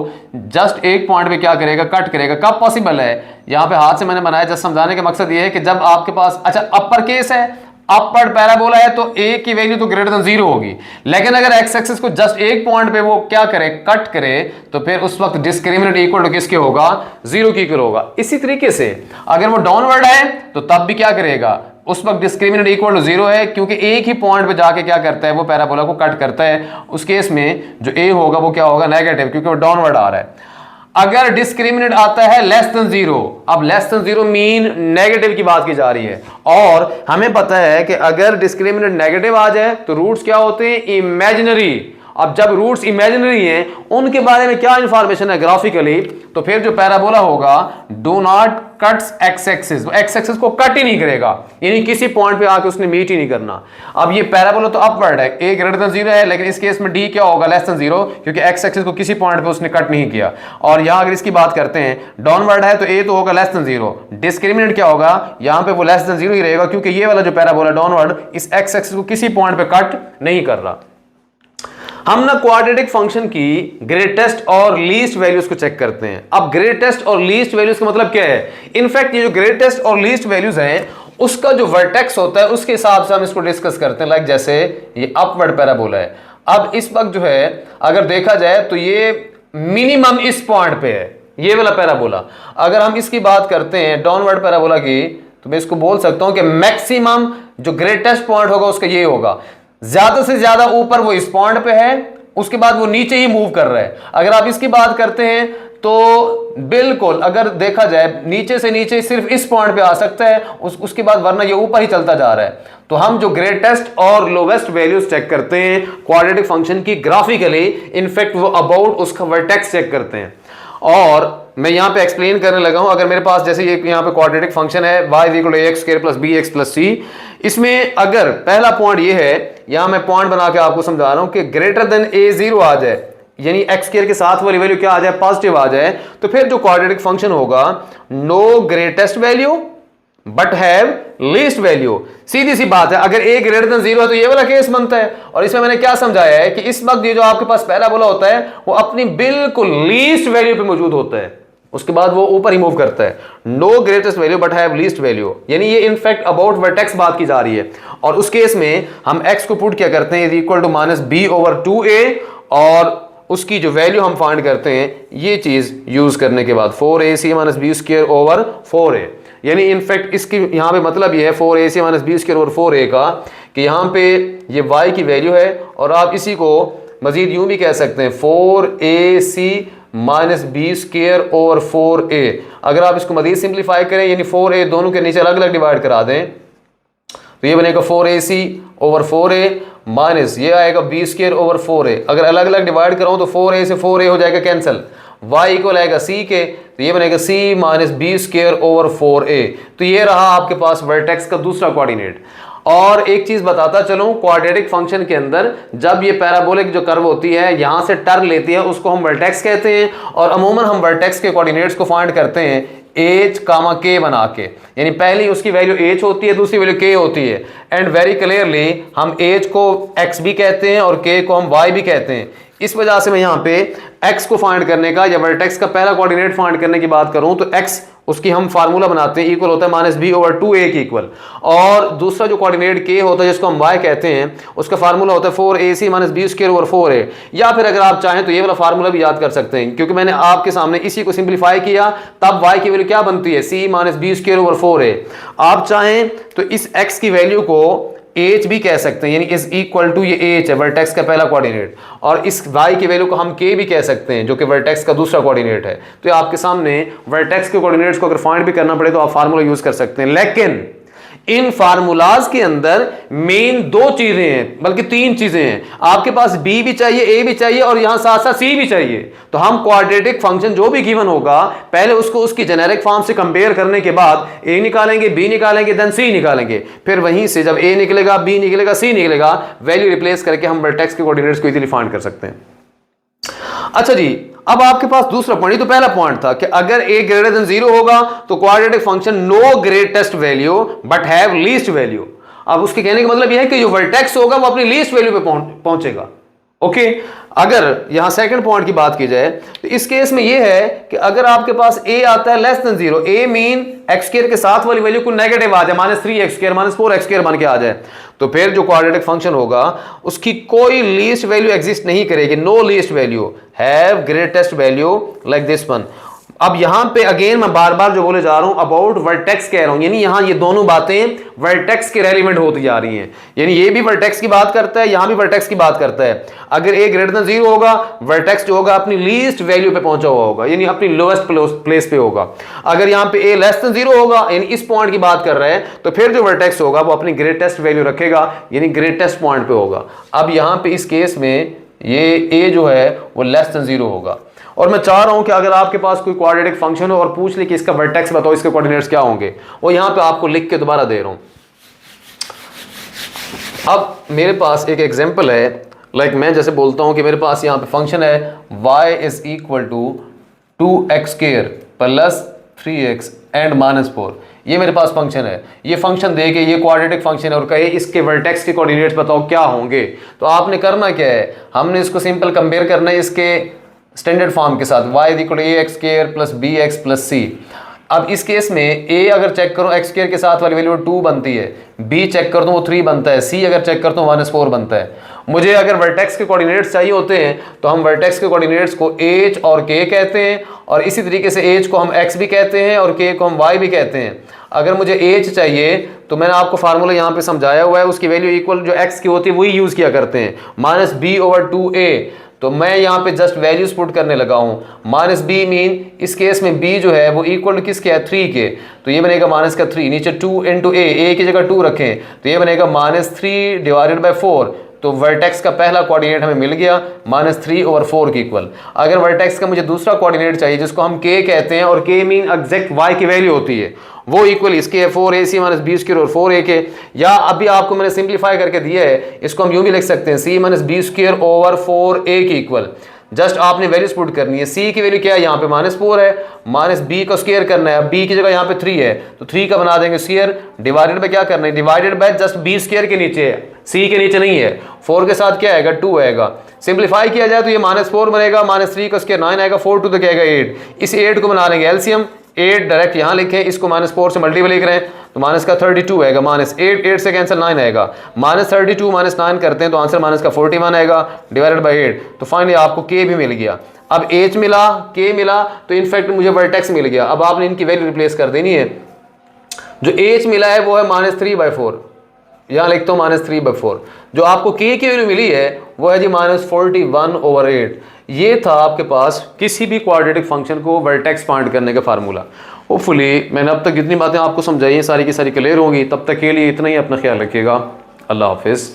जस्ट एक पॉइंट पे क्या करेगा, कट करेगा। कब पॉसिबल है, यहां पे हाथ से मैंने बनाया, जस्ट समझाने का मकसद ये है कि जब आपके पास अच्छा अपर केस है, अपवर्ड पैराबोला है, तो a की वैल्यू तो ग्रेटर देन 0 होगी, लेकिन अगर एक्स एक्सिस को जस्ट एक पॉइंट पे वो क्या करे, कट करे, तो फिर उस वक्त डिस्क्रिमिनेंट इक्वल टू किसके होगा, 0 की इक्वल होगा। इसी तरीके से अगर वो डाउनवर्ड है तो तब भी क्या करेगा, उस वक्त डिस्क्रिमिनेंट इक्वल टू 0 है, क्योंकि एक ही पॉइंट पे जाके क्या करता है, वो पैराबोला को कट करता है। उस केस में जो a होगा वो क्या होगा, नेगेटिव, क्योंकि वो डाउनवर्ड आ रहा है। अगर डिस्क्रिमिनेंट आता है लेस देन 0, अब लेस देन 0 मीन नेगेटिव की बात की जा रही है, और हमें पता है कि अगर डिस्क्रिमिनेंट नेगेटिव आ जाए तो रूट्स क्या होते हैं, इमेजिनरी, अब जब रूट्स इमेजिनरी हैं उनके बारे में क्या इंफॉर्मेशन है ग्राफिकली, तो फिर जो पैराबोला होगा do not cuts x axis, x axis को कट ही नहीं करेगा, यानी किसी पॉइंट पे आके उसने मीट ही नहीं करना। अब ये पैराबोला तो अपवर्ड है, ए ग्रेटर देन 0 है, लेकिन इस केस में डी क्या होगा, लेस देन 0, क्योंकि एक्स एक्सिस को किसी पॉइंट पे उसने कट नहीं किया। और यहां अगर इसकी बात करते हैं डाउनवर्ड है तो ए तो होगा लेस देन 0, डिस्क्रिमिनेंट क्या होगा, यहां पे वो लेस देन 0 ही रहेगा, क्योंकि ये वाला जो पैराबोला डाउनवर्ड इस एक्स एक्सिस को किसी पॉइंट पे कट नहीं कर रहा। हम ना क्वाड्रेटिक फंक्शन की ग्रेटेस्ट और लीस्ट वैल्यूज को चेक करते हैं। अब ग्रेटेस्ट और लीस्ट वैल्यूज का मतलब क्या है, इनफैक्ट ये जो ग्रेटेस्ट और लीस्ट वैल्यूज हैं उसका जो वर्टेक्स होता है उसके हिसाब से हम इसको डिस्कस करते हैं। लाइक जैसे ये अपवर्ड पैराबोला है, अब इस वक्त जो है अगर देखा जाए तो ये मिनिमम इस पॉइंट पे है, ये वाला पैराबोला। अगर हम इसकी बात करते हैं डाउनवर्ड पैराबोला की, तो मैं इसको बोल सकता हूं कि मैक्सिमम जो ग्रेटेस्ट पॉइंट होगा उसका ये होगा, ज्यादा से ज्यादा ऊपर वो इस पॉइंट पे है, उसके बाद वो नीचे ही मूव कर रहा है। अगर आप इसकी बात करते हैं तो बिल्कुल अगर देखा जाए नीचे से नीचे सिर्फ इस पॉइंट पे आ सकता है, उसके बाद वरना ये ऊपर ही चलता जा रहा है। तो हम जो ग्रेटेस्ट और लोवेस्ट वैल्यूज चेक करते हैं क्वाड्रेटिक फंक्शन की ग्राफिकली, इनफैक्ट वो अबाउट उसका वर्टेक्स चेक करते हैं। और मैं यहां पे एक्सप्लेन करने लगा हूं, अगर मेरे पास जैसे ये यहां पे क्वाड्रेटिक फंक्शन है y = ax² + bx + c, इसमें अगर पहला पॉइंट ये है, यहां मैं पॉइंट बना के आपको समझा रहा हूं कि ग्रेटर देन a0 आ जाए, यानी x² के साथ वाली वैल्यू क्या आ जाए, पॉजिटिव आ जाए, तो फिर जो क्वाड्रेटिक फंक्शन होगा no greatest value but have least value. सीधी सी बात है, अगर a ग्रेटर देन 0 है तो ये वाला केस बनता है। और इसमें मैंने क्या समझाया है कि इस वक्त ये जो आपके पास पैराबोला होता है वो अपनी बिल्कुल लीस्ट वैल्यू पे मौजूद होता है, उसके बाद वो ऊपर ही मूव करता है। No greatest value but have least value, यानी ये इनफैक्ट अबाउट वर्टेक्स बात की जा रही है। और उस केस में हम x को पुट क्या करते हैं, (b/2a) और उसकी जो वैल्यू हम फाइंड करते हैं ये चीज यूज करने के बाद 4ac - b² / 4a, यानी इनफैक्ट इसकी यहां पे मतलब ये है 4ac - b² / 4a का कि यहां पे ये y की वैल्यू है, और आप इसी को मजीद यूं भी कह सकते हैं 4ac - b² / 4a। अगर आप इसको मजीद सिंप्लीफाई करें, यानी 4a दोनों के नीचे अलग अलग डिवाइड करा दें, तो ये बनेगा 4ac / 4a माइनस ये आएगा b² / 4a। अगर अलग अलग डिवाइड कराऊं तो 4a से 4a हो जाएगा कैंसिल, y इक्वल आएगा c के, तो ये बनेगा c - b² / 4a। तो ये रहा आपके पास वर्टेक्स का दूसरा कोऑर्डिनेट। और एक चीज बताता चलूं, क्वाड्रेटिक फंक्शन के अंदर जब ये पैराबोलिक जो कर्व होती है यहां से टर्न लेती है उसको हम वर्टेक्स कहते हैं, और अमूमन हम वर्टेक्स के कोऑर्डिनेट्स को फाइंड करते हैं h, k बना के, यानी पहली उसकी वैल्यू h होती है, दूसरी वैल्यू k होती है। एंड वेरी क्लियरली हम h को x भी कहते हैं और k को हम y भी कहते हैं। इस वजह से मैं यहाँ पे x को फाइंड करने का या वर्टेक्स का पहला कोऑर्डिनेट फाइंड करने की बात करूं तो x उसकी हम फार्मूला बनाते हैं, इक्वल होता है -b/2a के इक्वल। और दूसरा जो कोऑर्डिनेट k होता है जिसको हम y कहते हैं, उसका फार्मूला होता है 4ac - b² / 4a। या फिर अगर आप चाहें तो ये वाला फार्मूला भी याद कर सकते हैं, क्योंकि मैंने आपके सामने इसी को सिंप्लीफाई किया, तब y की वैल्यू क्या बनती है, c - b² / 4a। आप चाहें तो इस x की वैल्यू को h भी कह सकते हैं, यानी इज इक्वल टू ये h है वर्टेक्स का पहला कोऑर्डिनेट, और इस y की वैल्यू को हम k भी कह सकते हैं जो कि वर्टेक्स का दूसरा कोऑर्डिनेट है। तो आपके सामने वर्टेक्स के कोऑर्डिनेट्स को अगर फाइंड भी करना पड़े तो आप फार्मूला यूज कर सकते हैं। लेकिन इन फार्मूलाज के अंदर मेन दो चीजें हैं, बल्कि तीन चीजें हैं। आपके पास b भी चाहिए, a भी चाहिए, और यहां साथ साथ c भी चाहिए। तो हम क्वाड्रेटिक फंक्शन जो भी गिवन होगा पहले उसको उसकी जेनेरिक फॉर्म से कंपेयर करने के बाद a निकालेंगे, b निकालेंगे, देन c निकालेंगे, फिर वहीं से जब a निकलेगा, b निकलेगा, c निकलेगा, वैल्यू रिप्लेस करके हम वर्टेक्स के कोऑर्डिनेट्स को इजीली फाइंड कर सकते हैं। अच्छा जी, अब आपके पास दूसरा पॉइंट, तो पहला पॉइंट था कि अगर a ग्रेटर देन 0 होगा तो quadratic function no greatest value but have least value. अब उसके कहने का मतलब यह है कि जो वर्टेक्स होगा वो अपनी लीस्ट वैल्यू पे पहुंचेगा। ओके, अगर यहां सेकंड पॉइंट की बात की जाए तो इस केस में यह है कि अगर आपके पास a आता है less than 0, a mean x² के साथ वाली वैल्यू को नेगेटिव आ जाए, -3x² -4x² बन के आ जाए, तो फिर जो क्वाड्रेटिक फंक्शन होगा उसकी कोई लीस्ट वैल्यू एग्जिस्ट नहीं करेगी, no least value, have greatest value like this one. अब यहां पे अगेन मैं बार बार जो बोले जा रहा हूं अबाउट वर्टेक्स कह रहा हूं, यानी यहां ये दोनों बातें वर्टेक्स के रेलिवेंट होती जा रही हैं, यानी ये भी वर्टेक्स की बात करता है, यहां भी वर्टेक्स की बात करता है। अगर a ग्रेटर देन 0 होगा, वर्टेक्स जो होगा अपनी लीस्ट वैल्यू पे पहुंचा हुआ होगा, यानी अपनी लोएस्ट प्लेस पे होगा। अगर यहां पे a लेस देन 0 होगा, यानी इस पॉइंट की बात कर रहे हैं, तो फिर जो वर्टेक्स होगा वो अपनी ग्रेटेस्ट वैल्यू रखेगा, यानी ग्रेटेस्ट पॉइंट पे होगा। अब यहां पे इस केस में ये ए जो है वो लेस देन 0 होगा। और मैं चाह रहा हूं कि अगर आपके पास कोई क्वाड्रेटिक फंक्शन हो और पूछ ले कि इसका वर्टेक्स बताओ, इसके कोऑर्डिनेट्स क्या होंगे, वो यहां पे आपको लिख के दोबारा दे रहा हूं। अब मेरे पास एक एग्जांपल है, लाइक मैं जैसे बोलता हूं कि मेरे पास यहां पे फंक्शन है y is equal to 2x square plus 3x and -4। ये मेरे पास फंक्शन है। ये फंक्शन दे के ये क्वाड्रेटिक फंक्शन है और कहे इसके वर्टेक्स के कोऑर्डिनेट्स बताओ क्या होंगे, तो आपने करना क्या है, हमने इसको सिंपल कंपेयर करना है इसके स्टैंडर्ड फॉर्म के साथ, y is equal to ax square plus bx plus c। अब इस केस में a अगर चेक करो x स्क्वायर के साथ वाली वैल्यू 2 बनती है, b चेक कर दूं वो 3 बनता है, c अगर चेक करता हूं -4 बनता है। मुझे अगर वर्टेक्स के कोऑर्डिनेट्स चाहिए होते हैं तो हम वर्टेक्स के कोऑर्डिनेट्स को h और k कहते हैं, और इसी तरीके से h को हम x भी कहते हैं और k को हम y भी कहते हैं। अगर मुझे h चाहिए तो मैंने आपको फार्मूला यहाँ पे समझाया हुआ है, उसकी वैल्यू इक्वल जो x की होती है वही यूज़ किया करते हैं, -b/2a। तो मैं यहाँ पे जस्ट वैल्यूज पुट करने लगा हूँ। -b मीन इस केस में b जो है वो इक्वल टू किसके है, 3 के, तो ये बनेगा -3, नीचे 2 इंटू a की जगह 2 रखें तो ये बनेगा -3 डिवाइडेड बाई 4। तो वर्टेक्स का पहला कोऑर्डिनेट हमें मिल गया -3/4 के इक्वल। अगर वर्टेक्स का मुझे दूसरा कोऑर्डिनेट चाहिए जिसको हम k कहते हैं, और k मीन एग्जैक्ट y की वैल्यू होती है, वो इक्वल इसके है 4ac - b स्क्वायर और 4ak, या अभी आपको मैंने सिंप्लीफाई करके दिया है, इसको हम यूं भी लिख सकते हैं c - b square over 4a के इक्वल। जस्ट आपने वैल्यूज पुट करनी है। c की वैल्यू क्या है, यहाँ पे -4 है, -b को स्क्वायर करना है, b की जगह यहाँ पे 3 है तो 3 का बना देंगे स्क्वायर, डिवाइडेड बाय क्या करना है, divided by just b square के नीचे है, c के नीचे नहीं है। 4 के साथ क्या आएगा, 2 आएगा। सिंप्लीफाई किया जाए तो ये -4 बनेगा, -3 का स्क्वायर 9 आएगा, 4 2 तो क्या आएगा 8। इस 8 को बना लेंगे एलसीएम, 8 डायरेक्ट यहाँ लिखें, इसको -4 से मल्टीप्लाई करें तो माइनस का 32 आएगा, -8 8 से कैंसिल 9 आएगा, -32 -9 करते हैं तो आंसर -41 आएगा डिवाइडेड बाई 8। तो फाइनली आपको k भी मिल गया। अब h मिला, k मिला, तो इनफैक्ट मुझे वर्टेक्स मिल गया। अब आपने इनकी वैल्यू रिप्लेस कर देनी है। जो h मिला है वो है -3/4, यहाँ लिखता हूँ -3/4। जो आपको k की वैल्यू मिली है वो है जी -41/8। ये था आपके पास किसी भी क्वाड्रेटिक फंक्शन को वर्टेक्स फाइंड करने का फार्मूला। होपफुली मैंने अब तक जितनी बातें आपको समझाई हैं सारी की सारी क्लियर होंगी। तब तक के लिए इतना ही, अपना ख्याल रखिएगा। अल्लाह हाफिज़।